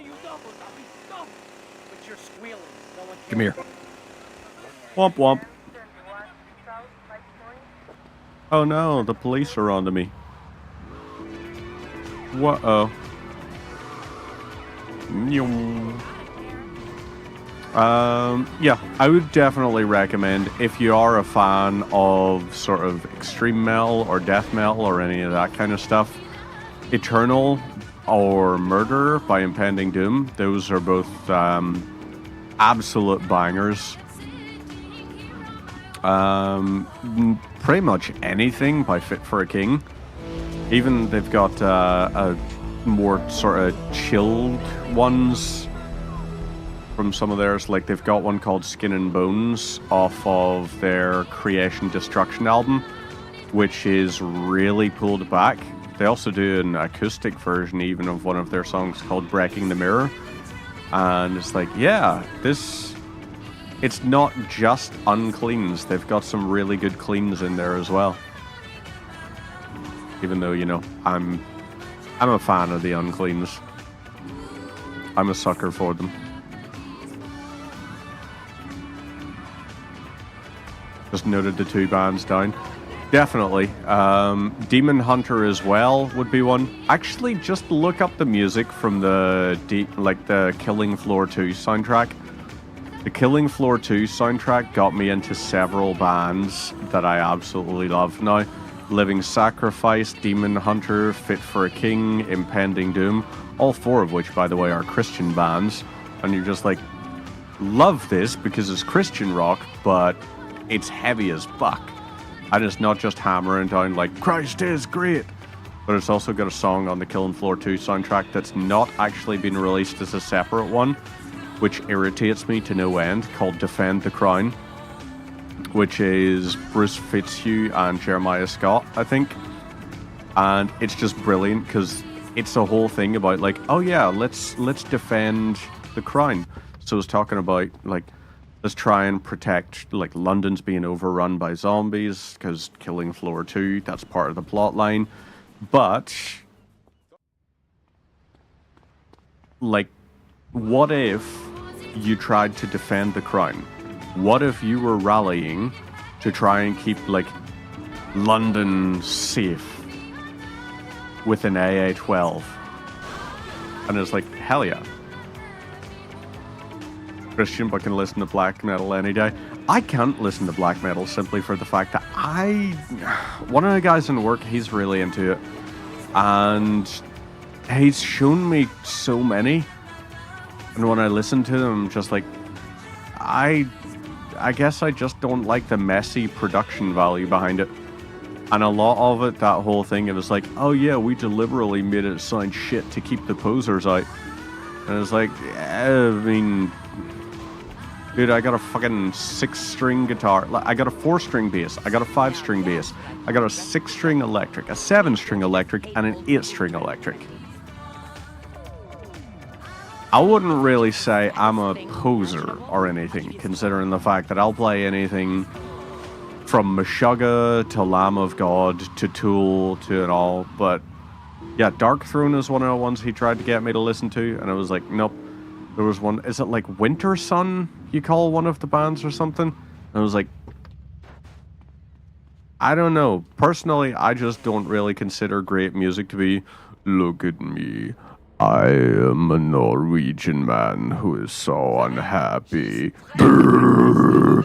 you double. I'll be double. But you're squealing. No one Come here. Womp womp. Oh no, the police are onto me. Whoa. Yeah, I would definitely recommend, if you are a fan of sort of extreme metal or death metal or any of that kind of stuff, Eternal or Murderer by Impending Doom. Those are both absolute bangers. Pretty much anything by Fit for a King. Even they've got a more sort of chilled ones from some of theirs. Like they've got one called Skin and Bones off of their Creation Destruction album, which is really pulled back. They also do an acoustic version even of one of their songs called Breaking the Mirror. And it's like, yeah, it's not just uncleans. They've got some really good cleans in there as well. Even though, I'm a fan of the uncleans. I'm a sucker for them. Just noted the 2 bands down. Definitely. Demon Hunter as well would be one. Actually, just look up the music from the Killing Floor 2 soundtrack. The Killing Floor 2 soundtrack got me into several bands that I absolutely love now. Living Sacrifice, Demon Hunter, Fit for a King, Impending Doom, all 4 of which, by the way, are Christian bands. And you're just like, love this because it's Christian rock, but it's heavy as fuck. And it's not just hammering down like, Christ is great. But it's also got a song on the Killing Floor 2 soundtrack that's not actually been released as a separate one, which irritates me to no end, called Defend the Crown, which is Bruce Fitzhugh and Jeremiah Scott, I think. And it's just brilliant because it's a whole thing about like, oh yeah, let's defend the crown. So it's talking about like, let's try and protect, like, London's being overrun by zombies because Killing Floor 2, that's part of the plot line. But like, what if you tried to defend the crown? What if you were rallying to try and keep, like, London safe with an AA-12? And it's like, hell yeah. Christian, but can listen to black metal any day. I can't listen to black metal simply for the fact that one of the guys in work, he's really into it. And he's shown me so many. And when I listen to them, I'm just like, I guess I just don't like the messy production value behind it. And a lot of it, that whole thing, it was like, oh yeah, we deliberately made it sound shit to keep the posers out. And it's like, I mean, dude, I got a fucking 6-string guitar. I got a 4-string bass. I got a 5-string bass. I got a 6-string electric, a 7-string electric, and an 8-string electric. I wouldn't really say I'm a poser or anything, considering the fact that I'll play anything from Meshuggah to Lamb of God to Tool to it all. But yeah, Dark Throne is one of the ones he tried to get me to listen to, and I was like, nope. There was one, is it like Winter Sun you call one of the bands or something? And I was like, I don't know. Personally, I just don't really consider great music to be, look at me, I am a Norwegian man who is so unhappy. The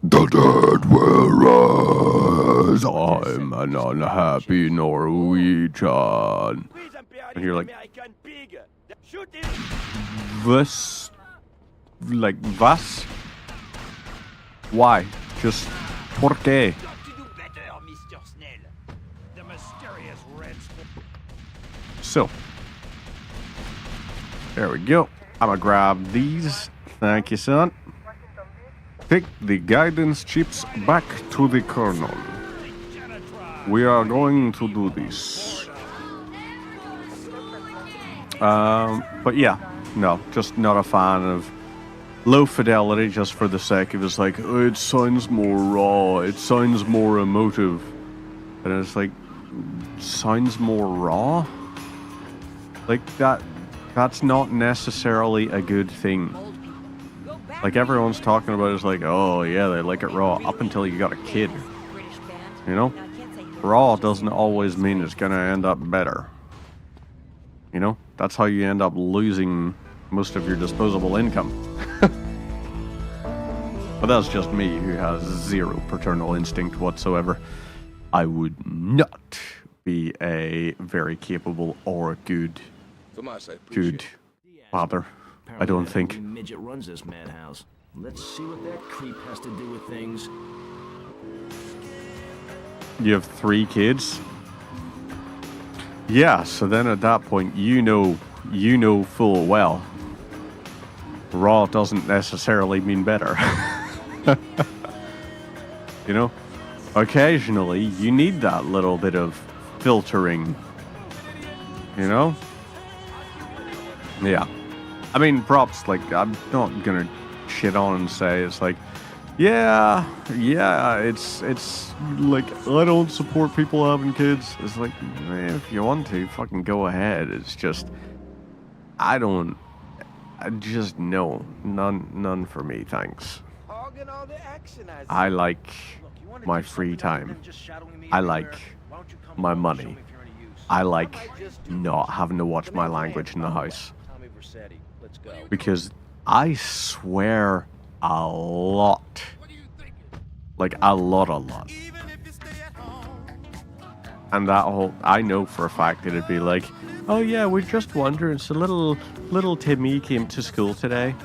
dead will rise. I'm an unhappy Norwegian. And you're like, this, like, was? Why? Just, por qué? So, there we go. I'm gonna grab these. Thank you, son. Take the guidance chips back to the colonel. We are going to do this. But yeah, no, just not a fan of low fidelity just for the sake of it's like, oh, it sounds more raw, it sounds more emotive. And it's like, sounds more raw? Like that's not necessarily a good thing. Like everyone's talking about it's like, oh yeah, they like it raw up until you got a kid. You know? Raw doesn't always mean it's gonna end up better. You know? That's how you end up losing most of your disposable income. But that's just me, who has zero paternal instinct whatsoever. I would not be a very capable or good father. I don't think. Midget runs this madhouse. Let's see what that creep has to do with things. You have 3 kids? Yeah, so then at that point, you know full well. Raw doesn't necessarily mean better. You know? Occasionally, you need that little bit of filtering. You know? Yeah. I mean, props, like, I'm not gonna shit on and say it's like, yeah, it's like, I don't support people having kids. It's like, man, if you want to, fucking go ahead. It's just, I just, no, none for me, thanks. I like my free time. I like my money. I like not having to watch my language in the house. Because I swear a lot. Like a lot. And that whole, I know for a fact it'd be like, oh yeah, we're just wondering, so little Timmy came to school today.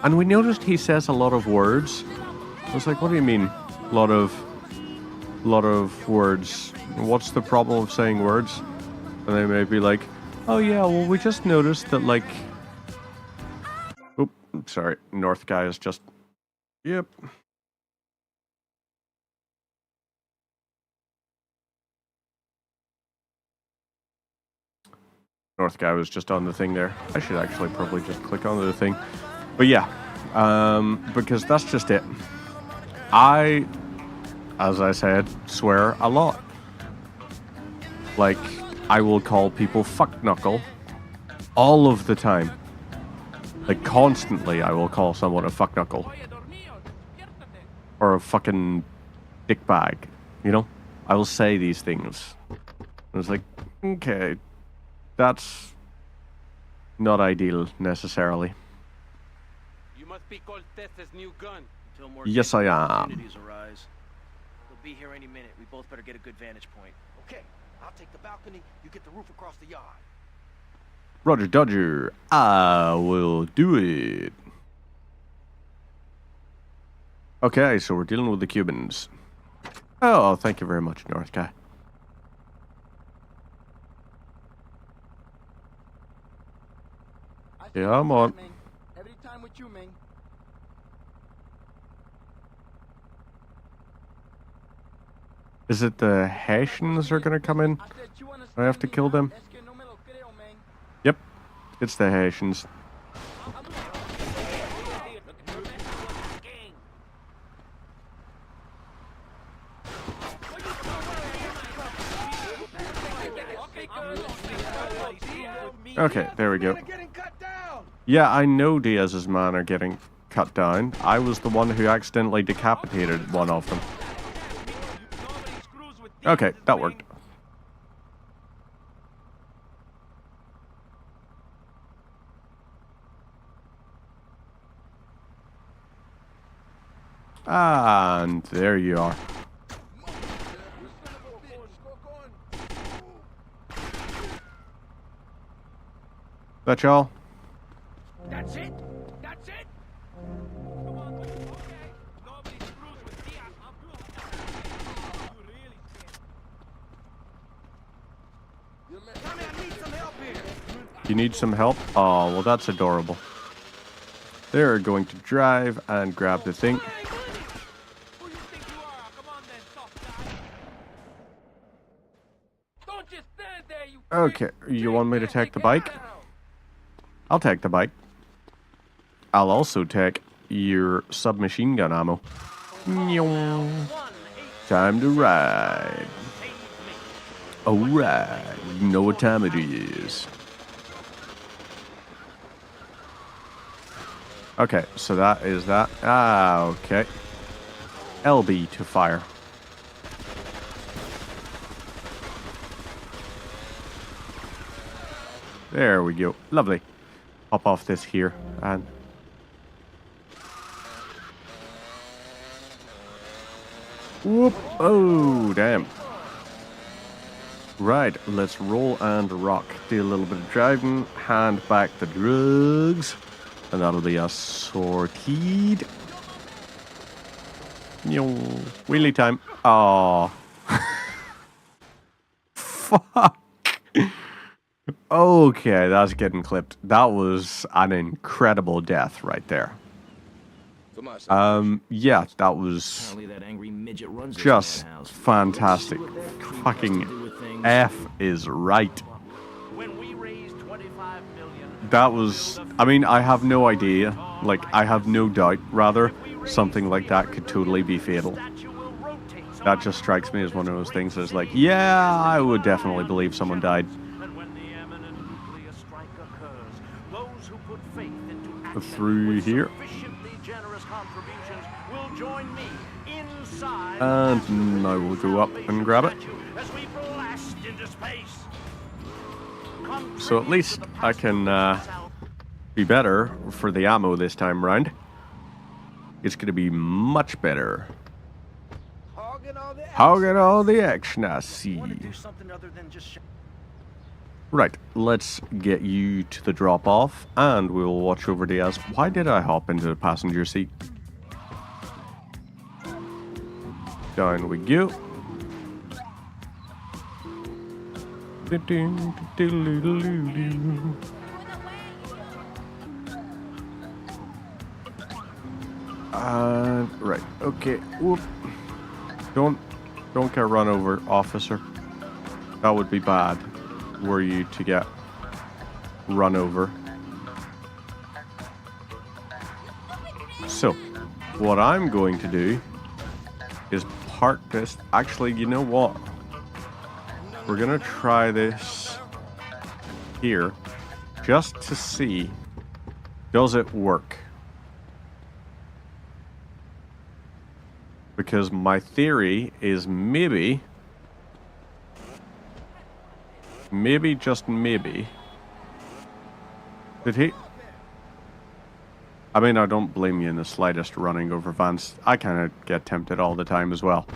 And we noticed he says a lot of words. I was like, what do you mean? A lot of words. What's the problem of saying words? And they may be like, oh yeah, well we just noticed that like, oop, sorry, North guy is just, yep. North guy was just on the thing there. I should actually probably just click on the thing. But yeah, because that's just it. I, as I said, swear a lot. Like, I will call people fuck knuckle all of the time. Like, constantly I will call someone a fuck knuckle. Or a fucking dick bag, you know? I will say these things. And it's like, okay, that's not ideal necessarily. You must be Cortez's new gun. Yes, I am. He'll be here any minute. We both better get a good vantage point. Okay, I'll take the balcony. You get the roof across the yard. Roger Dodger, I will do it. Okay, so we're dealing with the Cubans. Oh, thank you very much, North guy. Yeah, I'm on. Every time with you, Ming. Is it the Haitians are gonna come in? I have to kill them? Yep, it's the Haitians. Okay, there we go. Yeah, I know Diaz's men are getting cut down. I was the one who accidentally decapitated one of them. Okay, that worked. And there you are. That y'all? That's it? That's it? You need some help? Oh, well, that's adorable. They're going to drive and grab the thing. Okay, you want me to take the bike? I'll take the bike. I'll also take your submachine gun ammo. Time to ride. Alright, you know what time it is. Okay, so that is that. Ah, okay. LB to fire. There we go. Lovely. Pop off this here and... Whoop! Oh, damn. Right, let's roll and rock. Do a little bit of driving, hand back the drugs, and that'll be us sorted. Wheelie time. Oh. Fuck. Okay, that's getting clipped. That was an incredible death right there. Yeah, that was just fantastic. Fucking F is right. That was, I mean, I have no idea, like, I have no doubt, rather, something like that could totally be fatal. That just strikes me as one of those things that's like, yeah, I would definitely believe someone died. Through here. And I will go up and grab it. So at least I can be better for the ammo this time round. It's going to be much better. Hogging all the action, I see. Right, let's get you to the drop-off, and we'll watch over Diaz. Why did I hop into the passenger seat? Down we go. Right, okay. Whoop. Don't get run over, officer. That would be bad. Were you to get run over. So, what I'm going to do is park this. Actually, you know what? We're gonna try this here just to see, does it work? Because my theory is maybe, just maybe, did he? I mean, I don't blame you in the slightest running over vans. I kind of get tempted all the time as well.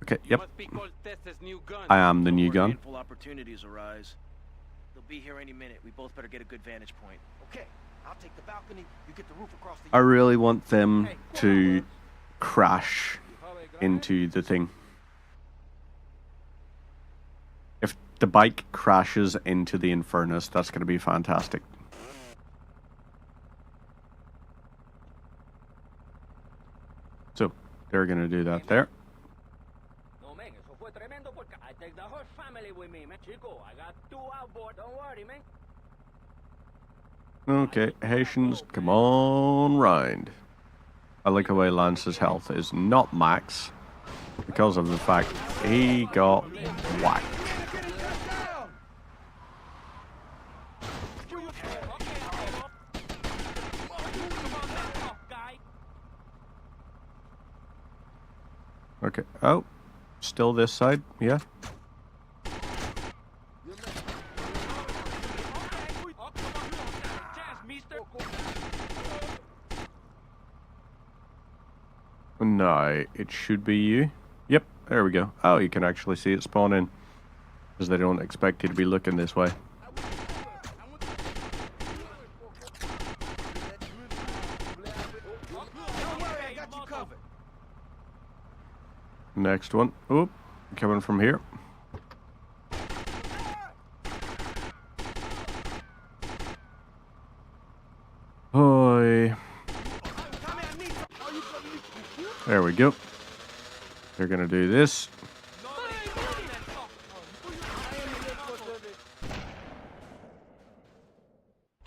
Okay, yep. I am the new gun. Opportunities arise. They'll be here any minute. We both better get a good vantage point. Okay, I'll take the balcony. You get the roof across the... I really want them to crash into the thing. If the bike crashes into the Infernus, that's going to be fantastic. So, they're going to do that there. I take the whole family with me, man. Chico, I got 2 outboard. Don't worry, man. Okay, Haitians, come on round. I like the way Lance's health is not max. because of the fact he got whacked. Okay. Oh, still this side? Yeah. No, it should be you. Yep, there we go. Oh, you can actually see it spawn in. Because they don't expect you to be looking this way. Next one. Oop, coming from here. Oi. There we go. They're gonna do this.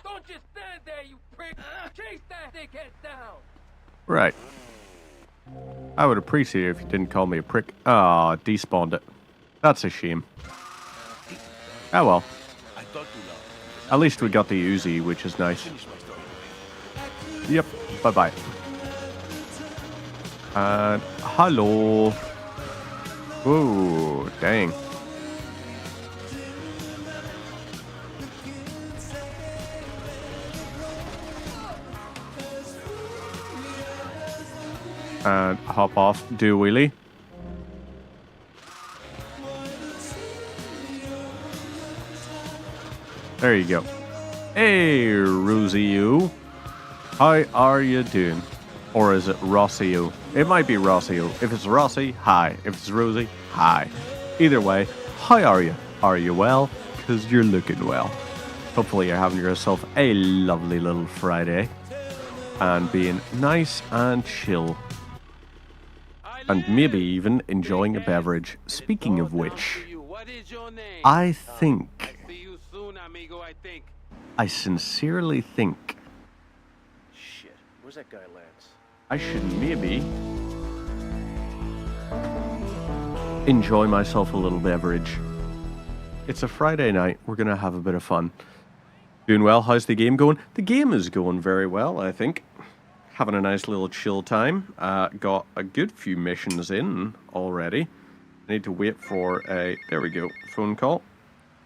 Don't just stand there, you prick! Chase that dickhead down! Right. I would appreciate it if you didn't call me a prick. Ah, despawned it. That's a shame. Oh well. At least we got the Uzi, which is nice. Yep, bye-bye. And hello. Whoa, dang. And hop off, do a wheelie. There you go. Hey, Rosie-o. How are you doing? Or is it Rossi-o? It might be Rossi-o. If it's Rossi, hi. If it's Rosie, hi. Either way, how are you? Are you well? Because you're looking well. Hopefully you're having yourself a lovely little Friday. And being nice and chill. And maybe even enjoying a beverage. Speaking of which, I think, I sincerely think, Shit, where's that guy Lance? I should maybe enjoy myself a little beverage. It's a Friday night. We're going to have a bit of fun. Doing well. How's the game going? The game is going very well, I think. Having a nice little chill time. Got a good few missions in already. I need to wait for a, there we go, phone call.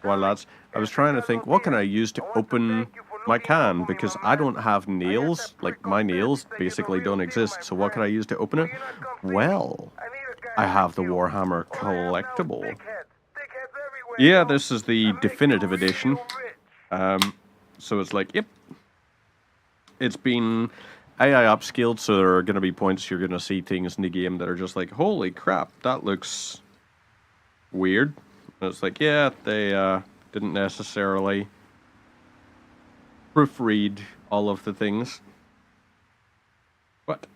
Well, lads, I was trying to think, what can I use to open my can? Because I don't have nails. Like, my nails basically don't exist. So what can I use to open it? Well, I have the Warhammer collectible. Yeah, this is the definitive edition. So it's like, yep. It's been AI upscaled, so there are going to be points you're going to see things in the game that are just like, holy crap, that looks weird. And it's like, yeah, they didn't necessarily proofread all of the things. But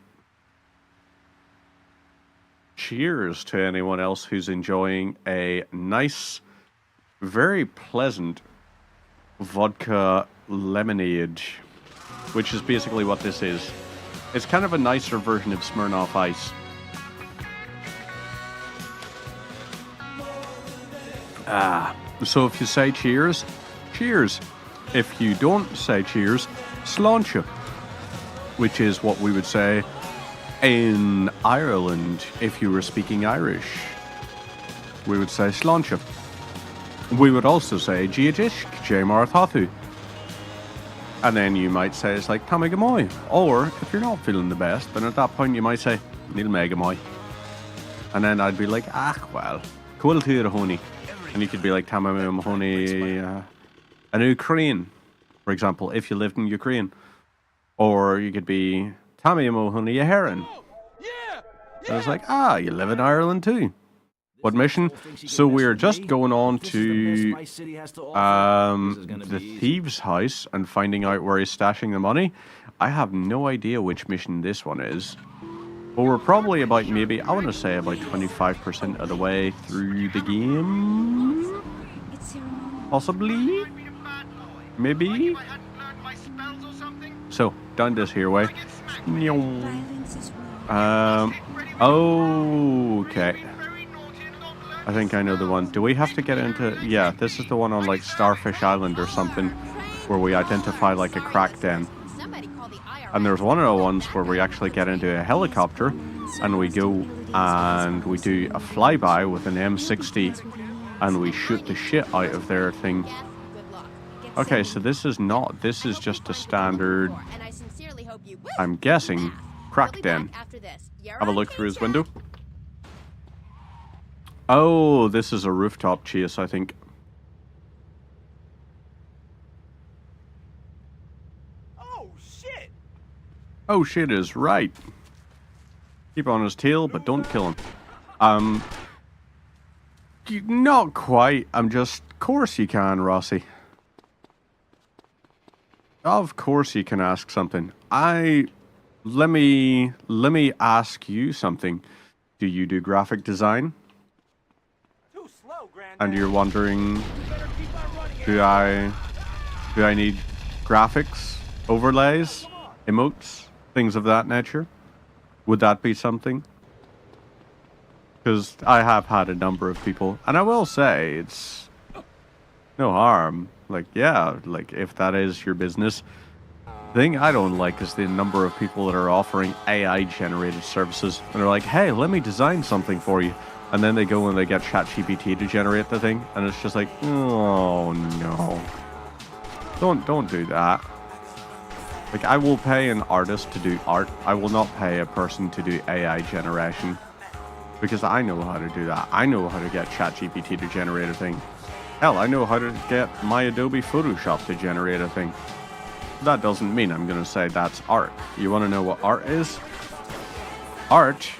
cheers to anyone else who's enjoying a nice, very pleasant vodka lemonade, which is basically what this is. It's kind of a nicer version of Smirnoff Ice. So if you say cheers, cheers. If you don't say cheers, sláinte, which is what we would say in Ireland if you were speaking Irish. We would say sláinte. We would also say Giadish, Jamar Thathu. And then you might say it's like Tommy Gamoy. Or if you're not feeling the best, then at that point you might say Neil Megamoy. And then I'd be like, well, cool to the honey. And you could be like Tommy Mahoney in Ukraine, for example, if you lived in Ukraine. Or you could be Tommy Mahoney Heron. And it's like, you live in Ireland too. What mission? So we're just going on to the thieves' house and finding out where he's stashing the money. I have no idea which mission this one is. But we're probably about maybe, I want to say about 25% of the way through the game. Possibly? Maybe? So, down this here way. Oh, okay. I think I know the one. Do we have to get into... Yeah, this is the one on like Starfish Island or something where we identify like a crack den. And there's one of the ones where we actually get into a helicopter and we go and we do a flyby with an M60 and we shoot the shit out of their thing. Okay, so this is not... This is just a standard... I'm guessing crack den. Have a look through his window. Oh, this is a rooftop chase, I think. Oh shit is right. Keep on his tail, but don't kill him. Not quite. I'm just... Of course you can, Rossi. Of course you can ask something. Let me ask you something. Do you do graphic design? And you're wondering, do I need graphics, overlays, emotes, things of that nature? Would that be something? Because I have had a number of people, and I will say it's no harm. Like, yeah, like if that is your business. The thing I don't like is the number of people that are offering AI-generated services, and they're like, hey, let me design something for you. And then they go and they get ChatGPT to generate the thing, and it's just like, oh no. Don't do that. Like, I will pay an artist to do art. I will not pay a person to do AI generation. Because I know how to do that. I know how to get ChatGPT to generate a thing. Hell, I know how to get my Adobe Photoshop to generate a thing. That doesn't mean I'm going to say that's art. You want to know what art is? Art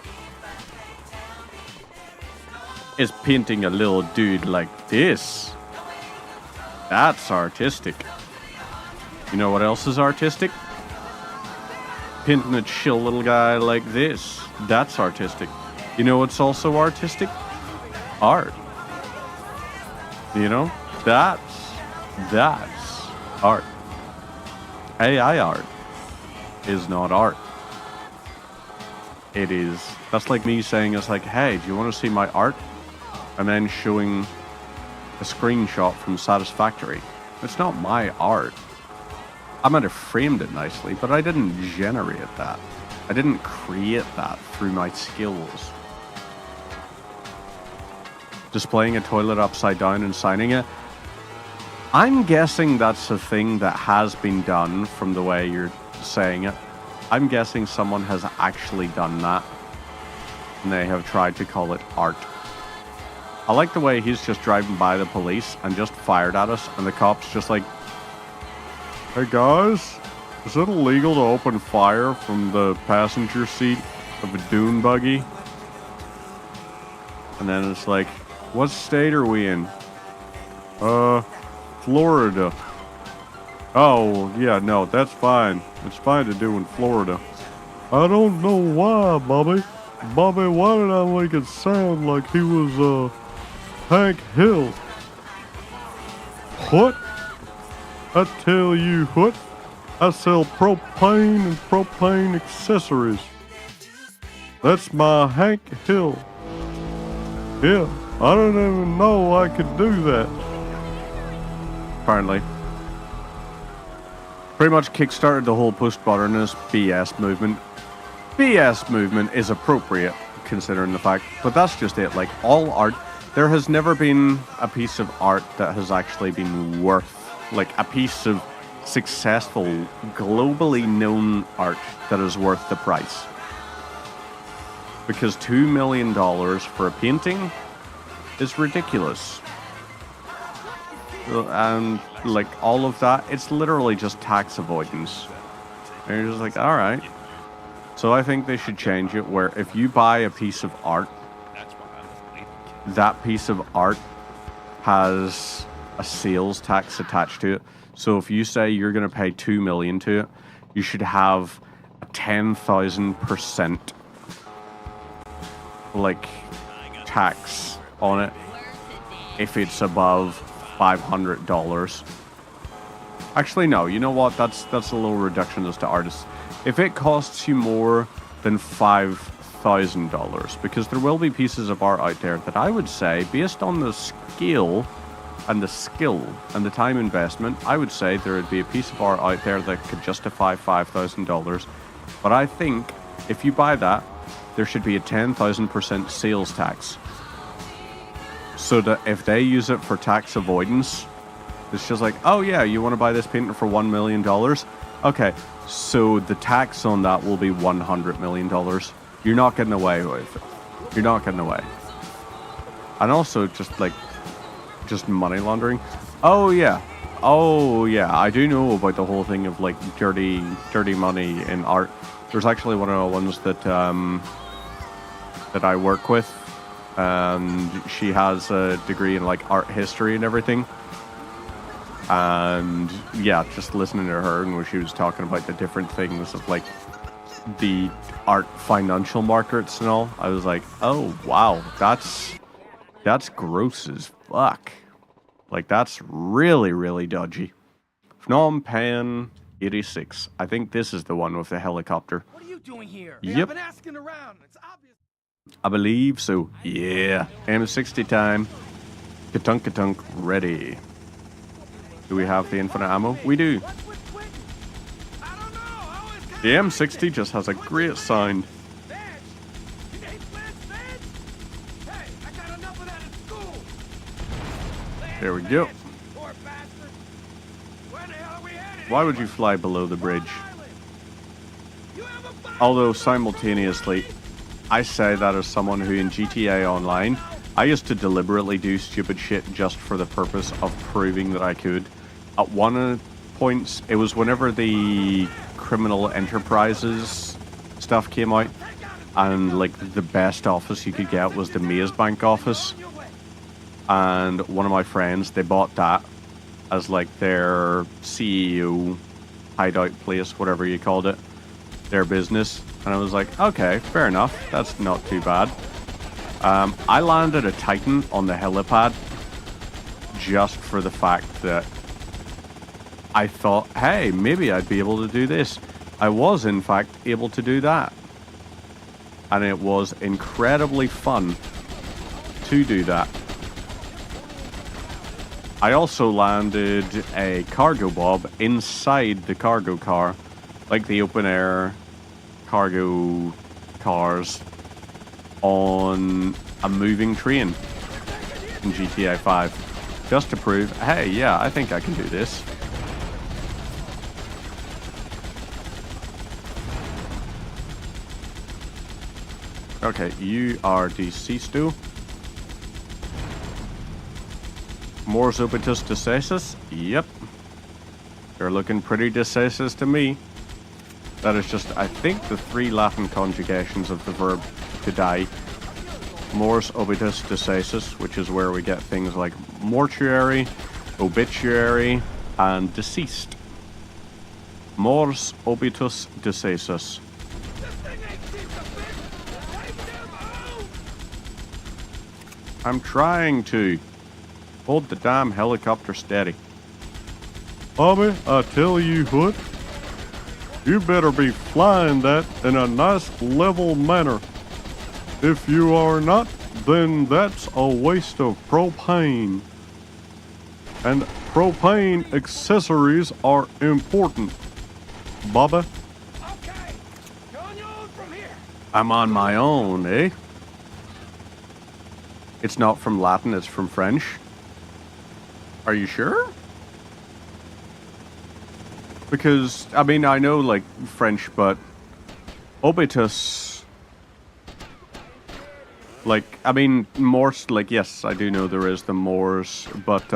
is painting a little dude like this. That's artistic. You know what else is artistic? Painting a chill little guy like this. That's artistic. You know what's also artistic? Art. You know? That's art. AI art is not art. It is... That's like me saying, it's like, hey, do you want to see my art? And then showing a screenshot from Satisfactory. It's not my art. I might have framed it nicely, but I didn't generate that. I didn't create that through my skills. Displaying a toilet upside down and signing it. I'm guessing that's a thing that has been done from the way you're saying it. I'm guessing someone has actually done that. And they have tried to call it art. I like the way he's just driving by the police and just fired at us, and the cop's just like, hey guys, is it illegal to open fire from the passenger seat of a dune buggy? And then it's like, what state are we in? Florida. Oh, yeah, no, that's fine. It's fine to do in Florida. I don't know why, Bobby. Bobby, why did I make it sound like he was, Hank Hill? What? I tell you what, I sell propane and propane accessories. That's my Hank Hill. Yeah, I didn't even know I could do that. Apparently. Pretty much kickstarted the whole postmodernist BS movement. BS movement is appropriate, considering the fact, but that's just it. Like, all art, there has never been a piece of art that has actually been worth, like, a piece of successful, globally known art that is worth the price. Because $2 million for a painting is ridiculous. And, like, all of that, it's literally just tax avoidance. And you're just like, alright. So I think they should change it where if you buy a piece of art, that piece of art has a sales tax attached to it. So if you say you're going to pay $2 million to it, you should have a 10,000% like tax on it if it's above $500. Actually, no. You know what? That's a little reductionist to artists. If it costs you more than $5,000 $10,000 because there will be pieces of art out there that I would say, based on the scale and the skill and the time investment, I would say there would be a piece of art out there that could justify $5,000. But I think if you buy that, there should be a 10,000% sales tax. So that if they use it for tax avoidance, it's just like, oh yeah, you want to buy this painting for $1 million? Okay, so the tax on that will be $100 million. You're not getting away with it. You're not getting away. And also just money laundering. Oh yeah, I do know about the whole thing of like dirty money in art. There's actually one of the ones that that I work with, and she has a degree in like art history and everything. And yeah, just listening to her and when she was talking about the different things of like the art financial markets and all, I was like, oh wow, that's gross as fuck. Like that's really, really dodgy. Phnom Penh 86. I think this is the one with the helicopter. What are you doing here? Yep. Hey, I've been asking around. It's obvious. I believe so. Yeah. M60 time. Katunk katunk ready. Do we have the infinite ammo? We do. The M60 just has a great sound. There we go. Why would you fly below the bridge? Although simultaneously, I say that as someone who in GTA Online, I used to deliberately do stupid shit just for the purpose of proving that I could. At one of the points, it was whenever the Criminal Enterprises stuff came out, and like the best office you could get was the Maze Bank office. And one of my friends, they bought that as like their CEO hideout place, whatever you called it, their business. And I was like, okay, fair enough. That's not too bad. I landed a Titan on the helipad just for the fact that I thought, hey, maybe I'd be able to do this. I was, in fact, able to do that. And it was incredibly fun to do that. I also landed a cargo bob inside the cargo car, like the open air cargo cars on a moving train in GTA 5, just to prove, hey, yeah, I think I can do this. Okay, you are deceased. Mors obitus deceasus? Yep. You're looking pretty deceasus to me. That is just, I think, the 3 Latin conjugations of the verb to die. Mors obitus deceasus, which is where we get things like mortuary, obituary, and deceased. Mors obitus deceasus. I'm trying to. Hold the damn helicopter steady. Bobby, I tell you what. You better be flying that in a nice level manner. If you are not, then that's a waste of propane. And propane accessories are important. Bobby? Okay, you're on your own from here. I'm on my own, eh? It's not from Latin, it's from French. Are you sure? Because, I mean, I know, like, French, but obitus, like, I mean, Morse, like, yes, I do know there is the Morse, but,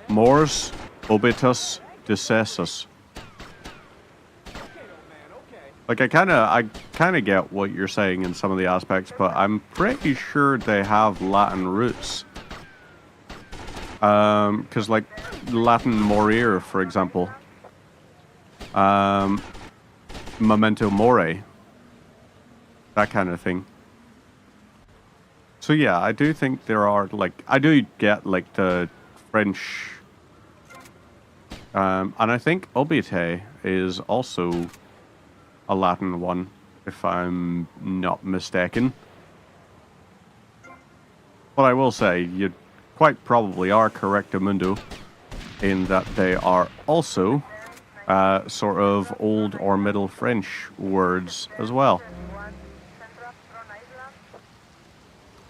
Morse obitus deceasus. Like, I kind of get what you're saying in some of the aspects, but I'm pretty sure they have Latin roots. Because, like, Latin morir, for example. Memento mori. That kind of thing. So, yeah, I do think there are, like, I do get, like, the French. And I think obite is also a Latin one, if I'm not mistaken. But I will say, you quite probably are correct, Amundo, in that they are also sort of Old or Middle French words as well.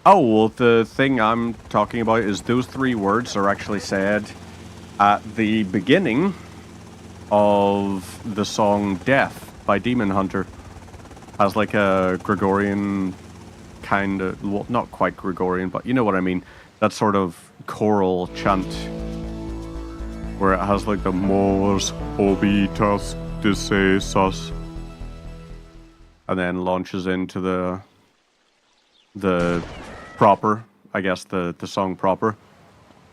Oh, well, the thing I'm talking about is those three words are actually said at the beginning of the song Death by Demon Hunter. Has like a Gregorian kind of, well, not quite Gregorian, but you know what I mean. That sort of choral chant where it has like the Mors Obitas Desesos and then launches into the proper, I guess the song proper,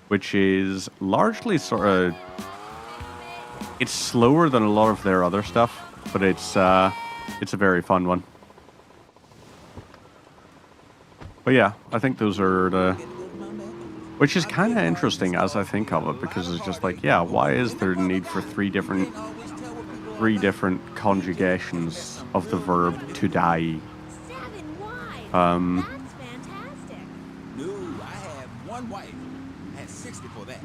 which is largely sort of, it's slower than a lot of their other stuff, but it's a very fun one. But yeah, I think those are the, which is kind of interesting as I think of it, because it's just like, yeah, why is there a need for three different conjugations of the verb to die? I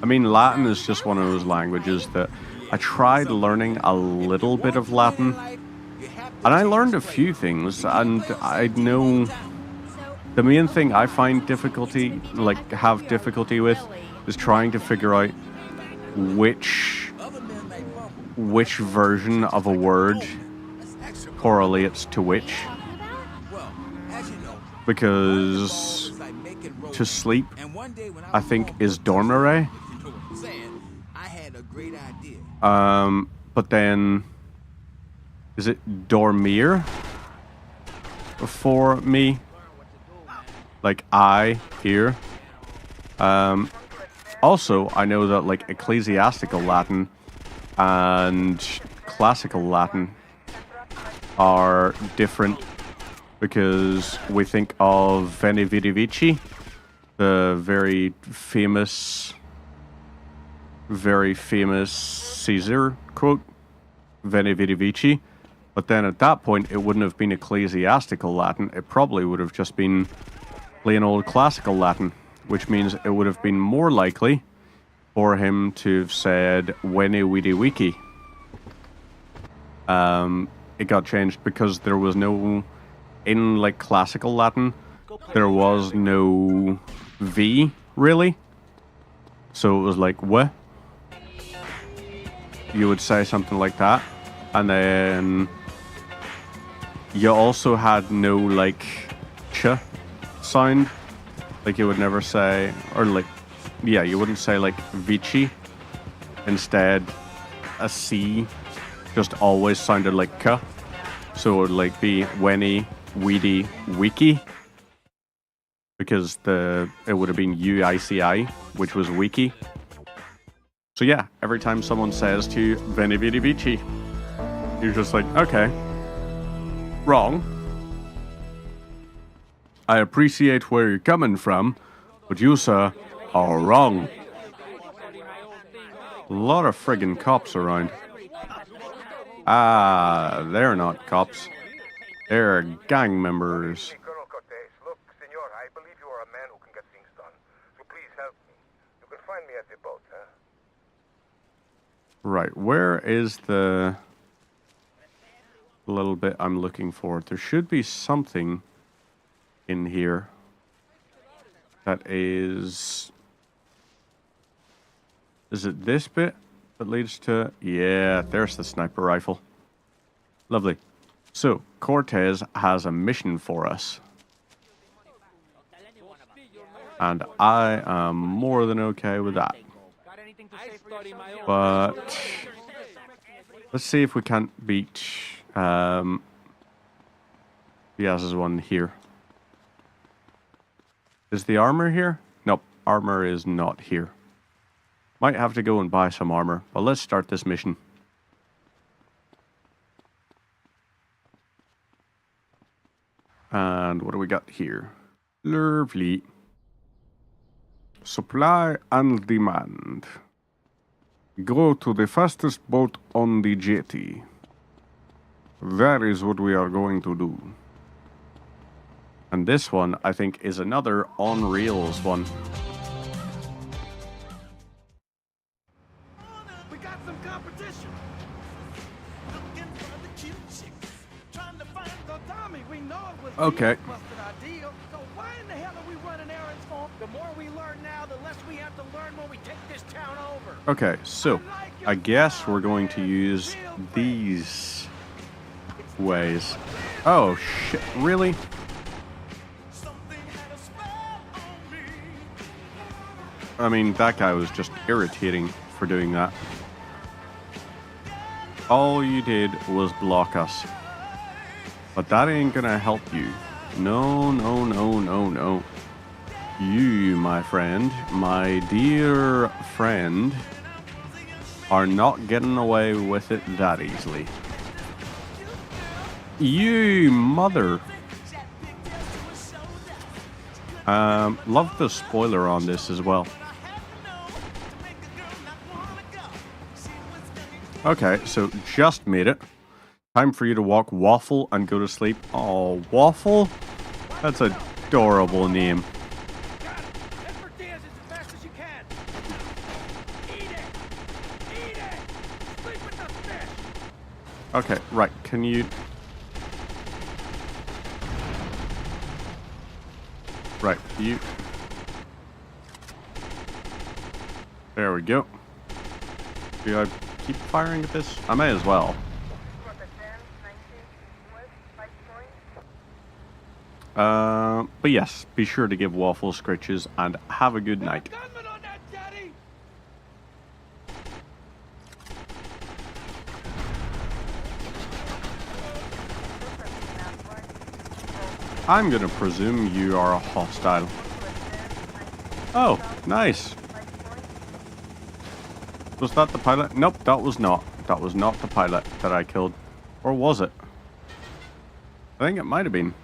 mean, Latin is just one of those languages that I tried learning a little bit of Latin, and I learned a few things, and I know the main thing I find have difficulty with is trying to figure out which version of a word correlates to which. Because to sleep, I think, is dormire. But then, is it dormir for me? Like I here. Also, I know that like ecclesiastical Latin and classical Latin are different, because we think of Veni Vidi Vici, the very famous Caesar quote, Veni Vidi Vici. But then at that point, it wouldn't have been ecclesiastical Latin. It probably would have just been plain old classical Latin, which means it would have been more likely for him to have said Veni Vidi Vici. It got changed because there was no, in like classical Latin, there was no V really. So it was like "we." You would say something like that, and then you also had no like ch sound. Like you would never say, or like, yeah, you wouldn't say like Vici. Instead, a C just always sounded like K. So it would like be Weni, Weedy, Wiki. Because it would have been UICI, which was Wiki. So yeah, every time someone says to you, Veni Vidi Vici, you're just like, okay, wrong. I appreciate where you're coming from, but you, sir, are wrong. A lot of friggin' cops around. Ah, they're not cops. They're gang members. Colonel Cortez, look, senor, I believe you are a man who can get things done. So please help me. You can find me at the boat, huh? Right, where is the little bit I'm looking for? There should be something in here that is it this bit that leads to, yeah, there's the sniper rifle. Lovely. So Cortez has a mission for us, and I am more than okay with that. But let's see if we can't beat Diaz's one here. Is the armor here? Nope, armor is not here. Might have to go and buy some armor, but let's start this mission. And what do we got here? Lovely. Supply and demand. Go to the fastest boat on the jetty. That is what we are going to do. And this one, I think, is another on rails one. We got some competition. Looking for the cute chicks. Trying to find the Tommy. We know it was Okay. busted our deal. So why in the hell are we running errands for? The more we learn now, the less we have to learn when we take this town over. Okay, so I guess we're going to use these ways. Oh shit, really? I mean, that guy was just irritating for doing that. All you did was block us. But that ain't gonna help you. No, no, no, no, no. You, my friend, my dear friend, are not getting away with it that easily. You mother. Love the spoiler on this as well. Okay, so just made it. Time for you to walk Waffle and go to sleep. Oh, Waffle? That's an adorable name. Okay, right, can you... Right, you... There we go. Do I keep firing at this? I may as well. But yes, be sure to give Waffle scritches and have a good night. I'm gonna presume you are a hostile. Oh, nice. Was that the pilot? Nope, that was not. That was not the pilot that I killed. Or was it? I think it might have been.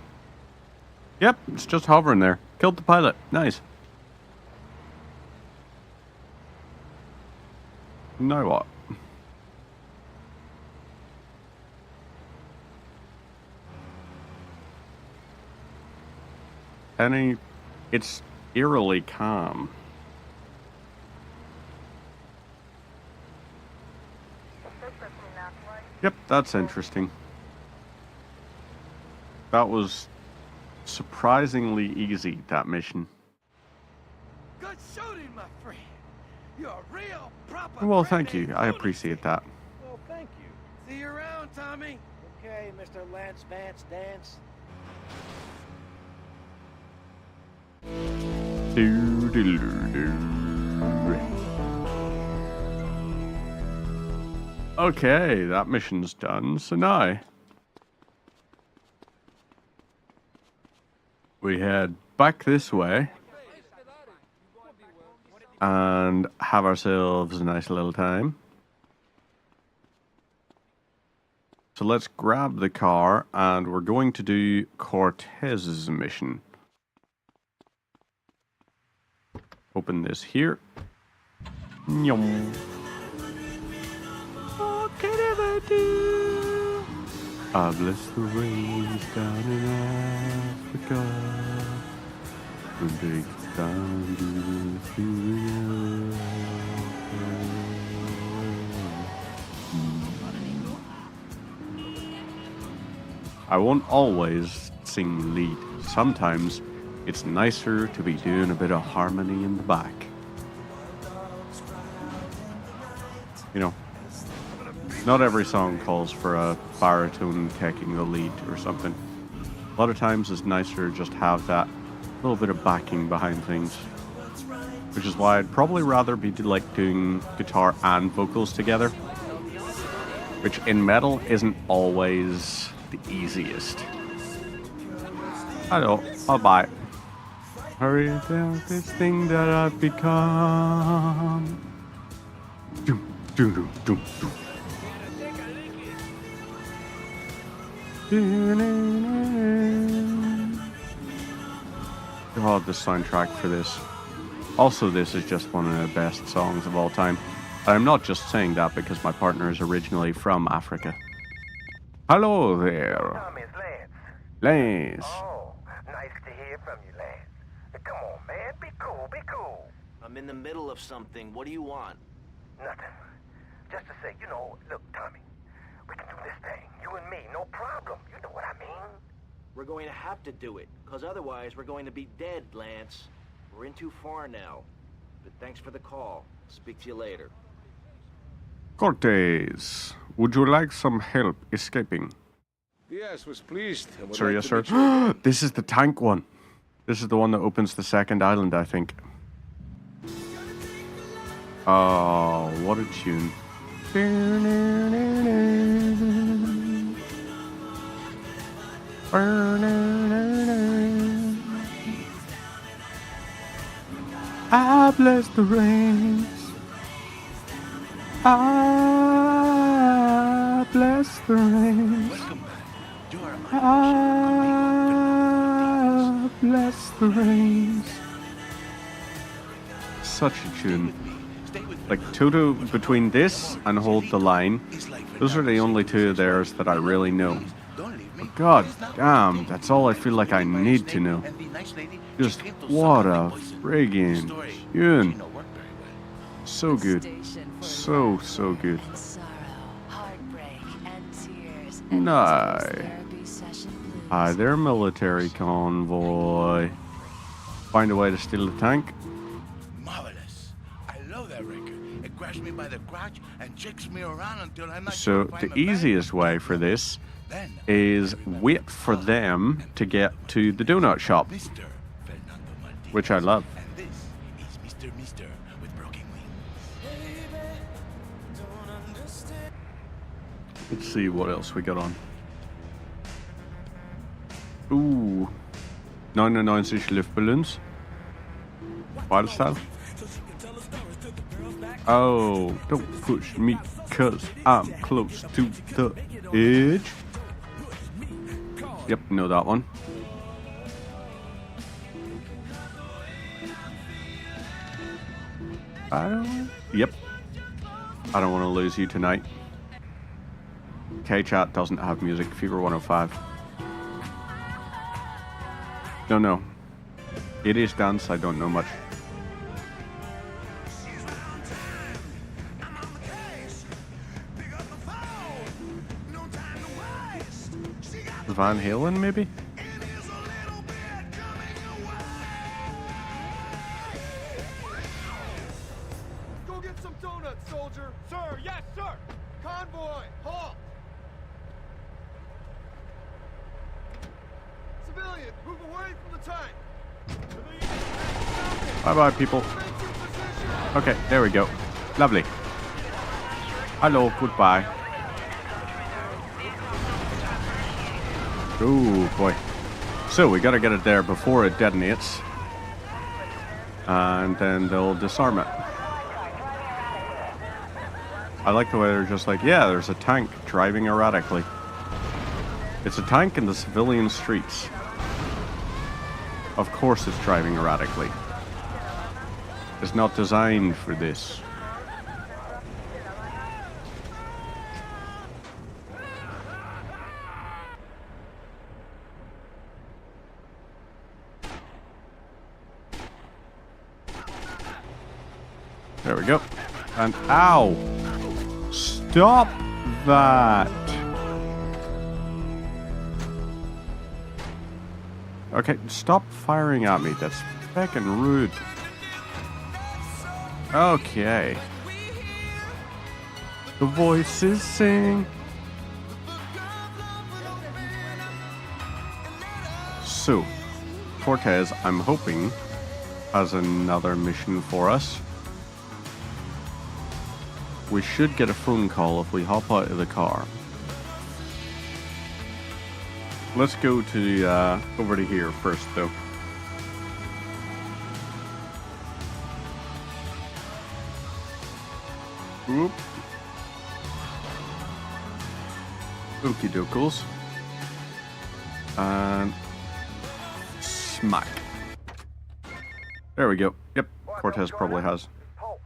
Yep, it's just hovering there. Killed the pilot. Nice. Now what? It's eerily calm. Yep, that's interesting. That was surprisingly easy, that mission. Good shooting, my friend. You're a real proper. Well, thank you. I appreciate that. Well, thank you. See you around, Tommy. Okay, Mr. Lance Vance Dance. Okay, that mission's done. So now we head back this way and have ourselves a nice little time. So let's grab the car and we're going to do Cortez's mission. Open this here. Nyum. What can I do? I bless the rains down in Africa. When they get down to the feeling. I won't always sing lead. Sometimes it's nicer to be doing a bit of harmony in the back. You know, not every song calls for a baritone taking the lead or something. A lot of times it's nicer to just have that little bit of backing behind things. Which is why I'd probably rather be like doing guitar and vocals together. Which in metal isn't always the easiest. I know, I'll buy it. Hurry down this thing that I've become. Doom, doom, doom, doom, doom. God, the soundtrack for this. Also, this is just one of the best songs of all time. And I'm not just saying that because my partner is originally from Africa. Hello there. Tommy, it's Lance. Lance. Oh, nice to hear from you, Lance. Come on, man. Be cool, be cool. I'm in the middle of something. What do you want? Nothing. Just to say, look, Tommy, we can do this thing. You and me, no problem. You know what I mean? We're going to have to do it, because otherwise we're going to be dead, Lance. We're in too far now. But thanks for the call. Speak to you later. Cortez, would you like some help escaping? Yes, was pleased. I would Sir, like yes, to sir. meet you. This is the tank one. This is the one that opens the second island, I think. Oh, what a tune. I bless the rains. I bless the rains. I bless the rains. Such a tune. Like Toto, between this and Hold the Line, those are the only two of theirs that I really know. But god damn, that's all I feel like I need to know. Just what a friggin' tune. So good. So good. No. Hi there, military convoy. Find a way to steal the tank? Marvelous. I love that record. It grabs me by the crotch and checks me around until I'm not So sure if the I'm a man. easiest way for this is wait for them to get to the donut shop, which I love. And this is Mr. Mister with broken wings. Let's see what else we got on. Ooh. 99 Luftballons. Wild style. Oh, don't push me, cause I'm close to the edge. Yep, know that one. Yep. I don't want to lose you tonight. K-Chat doesn't have music. Fever 105. No. It is dance. I don't know much. Van Halen, maybe? Go get some donuts, soldier! Sir, yes, sir! Convoy, halt! Civilian, move away from the tank! Bye-bye, people. Okay, there we go. Lovely. Hello, goodbye. Oh, boy. So, we gotta get it there before it detonates. And then they'll disarm it. I like the way they're just like, yeah, there's a tank driving erratically. It's a tank in the civilian streets. Of course it's driving erratically. It's not designed for this. There we go. And ow! Stop that! Okay, stop firing at me. That's fucking rude. Okay. The voices sing. So, Cortez, I'm hoping, has another mission for us. We should get a phone call if we hop out of the car. Let's go to over to here first, though. Oop. Okie dokes. And smack. There we go. Yep, Cortez probably has.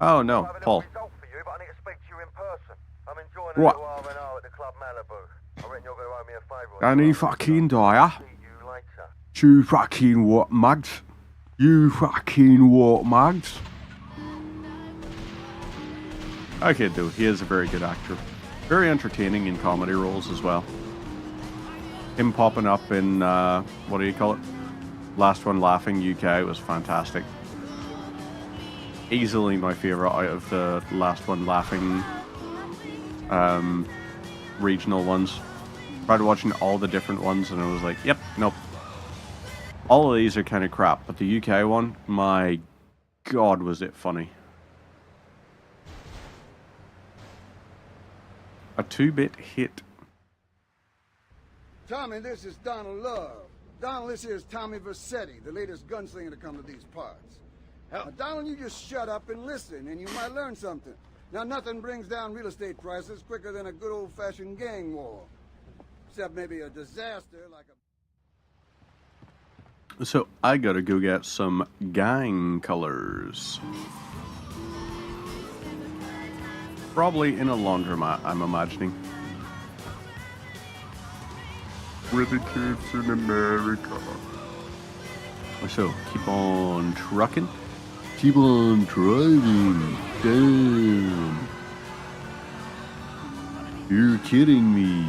Oh no, Paul. I'm enjoying What? a little R&R at the Club Malibu. I Any fucking dyer? You fucking what, mugs? You fucking what, mugs? Okay, though, he is a very good actor. Very entertaining in comedy roles as well. Him popping up in, what do you call it? Last One Laughing UK was fantastic. Easily my favourite out of the Last One Laughing regional ones. Tried watching all the different ones and I was like, yep, nope. All of these are kind of crap, but the UK one, my god was it funny. A 2-bit hit. Tommy, this is Donald Love. Donald, this here is Tommy Vercetti, the latest gunslinger to come to these parts. Now, Donald, you just shut up and listen, and you might learn something. Now, nothing brings down real estate prices quicker than a good old-fashioned gang war. Except maybe a disaster like a... So, I gotta go get some gang colors. Probably in a laundromat, I'm imagining. With the kids in America. So, keep on trucking. Keep on driving. Damn. You're kidding me.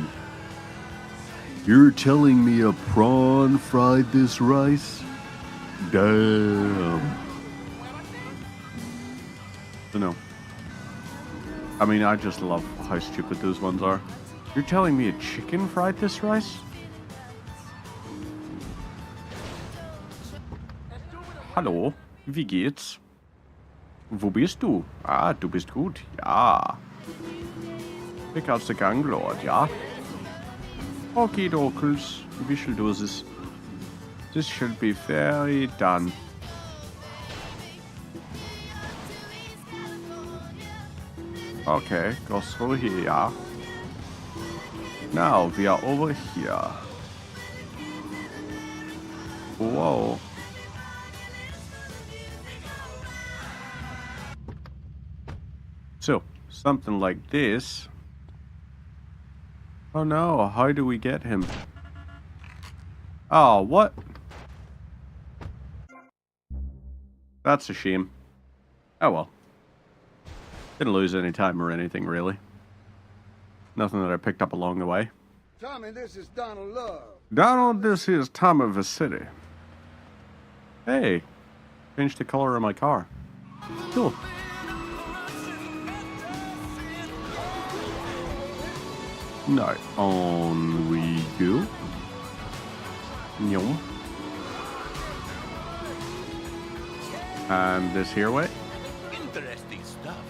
You're telling me a prawn fried this rice? Damn. No. I mean, I just love how stupid those ones are. You're telling me a chicken fried this rice? Hallo, wie geht's? Wo bist du? Ah, du bist gut, ja. Pick out the Ganglord, ja. Okay, dokels, visual doses. This should be very done. Okay, go through here, ja. Now we are over here. Whoa. So, something like this. Oh no, how do we get him? Oh, what? That's a shame. Oh well. Didn't lose any time or anything, really. Nothing that I picked up along the way. Tommy, this is Donald Love. Donald, this is Tommy Vercetti. Hey, changed the color of my car. Cool. Now, on we go. Yum. And this here way. Interesting stuff,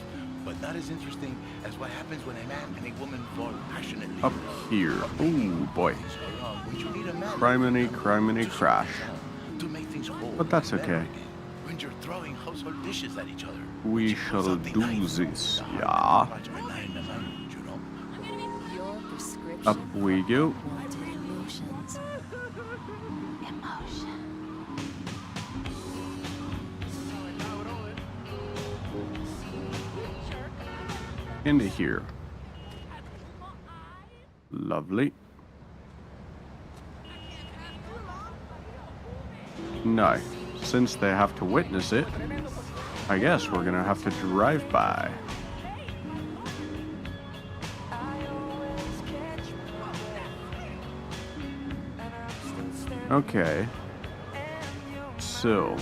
but not as interesting as what happens when a man and a woman fall passionately. Up here. Ooh, boy. Criminy crash. To make things whole. But that's okay. When you're throwing household dishes at each other. We shall do this, yeah. Up we go. Into here. Lovely. Now, since they have to witness it, I guess we're gonna have to drive by. Okay. So.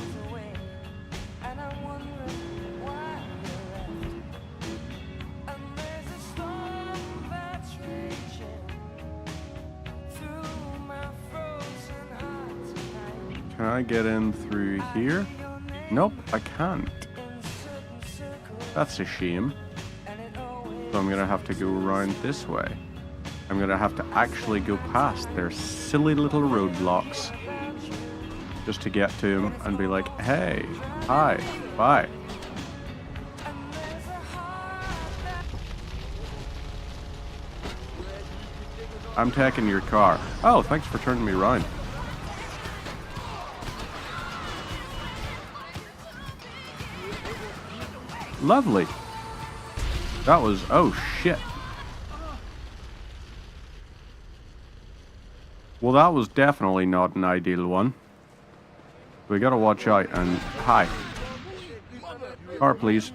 Can I get in through here? Nope, I can't. That's a shame. So I'm gonna have to go around this way. I'm gonna have to actually go past their silly little roadblocks just to get to him and be like, hey, hi, bye. I'm taking your car. Oh, thanks for turning me around. Lovely. That was, oh shit. Well, that was definitely not an ideal one. We gotta watch out and... Hi. Car, please.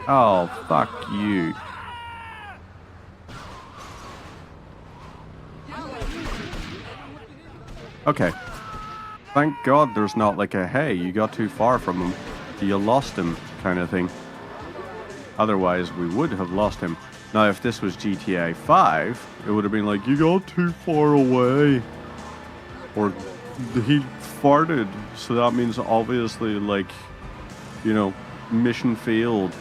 Oh, fuck you. Okay. Thank God there's not like a, hey, you got too far from him, you lost him kind of thing. Otherwise, we would have lost him. Now, if this was GTA 5, it would have been like, you got too far away. Or he farted, so that means obviously, like, you know, mission failed.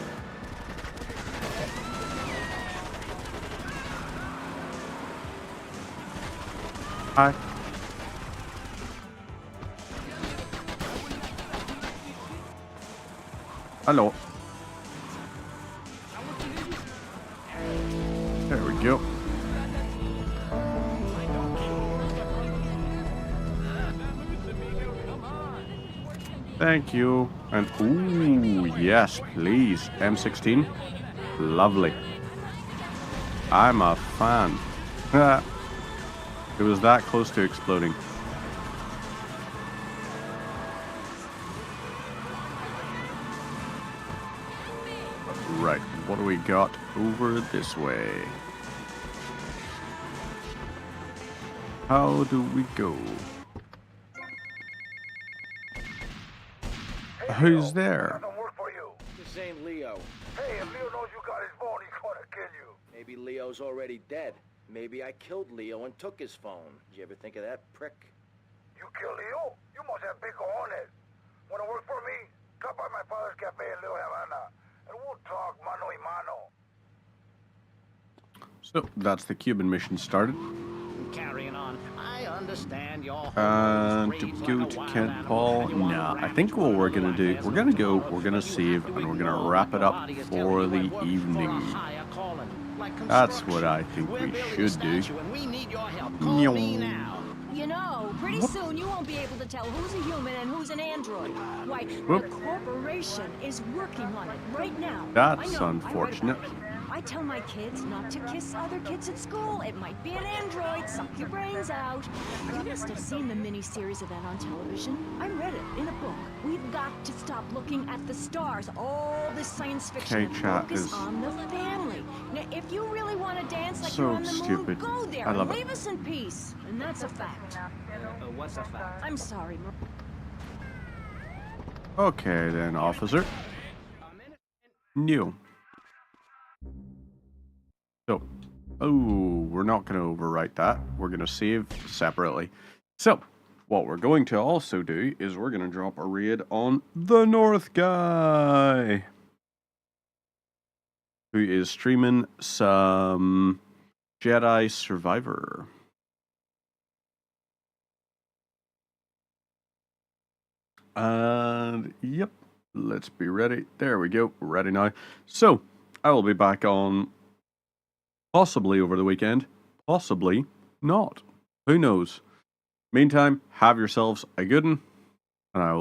Hi. Hello. There we go. Thank you. And ooh, yes, please. M16. Lovely. I'm a fan. It was that close to exploding. Right, what do we got over this way? How do we go? Who's there? This ain't Leo. Hey, if Leo knows you got his phone, he's gonna kill you. Maybe Leo's already dead. Maybe I killed Leo and took his phone. Did you ever think of that, prick? You kill Leo? You must have big cojones. Wanna work for me? Stop by my father's cafe in Little Havana, and we'll talk mano y mano. So, that's the Cuban mission started. Carrying on. I understand your To go to Kent Paul? Nah, I think what we're gonna do, we're gonna save, and we're gonna wrap it up for the evening. That's what I think we should do. You know, pretty soon you won't be able to tell who's a human and who's an android. Why, Whoop. the corporation is working on it right now. That's I know, unfortunate. I tell my kids not to kiss other kids at school. It might be an android. Suck your brains out. You must have seen the mini-series of that on television. I read it in a book. We've got to stop looking at the stars. All this science fiction and chat focus is on the family. Now, if you really want to dance like so you're on the stupid. moon, go there I love and it. leave us in peace. And that's a fact. What's a fact? I'm sorry, Okay then, officer. New. So, oh, we're not going to overwrite that. We're going to save separately. So, what we're going to also do is we're going to drop a raid on the North guy, who is streaming some Jedi Survivor. And yep, let's be ready. There we go, we're ready now. So, I will be back on possibly over the weekend, possibly not. Who knows? Meantime, have yourselves a good one, and I will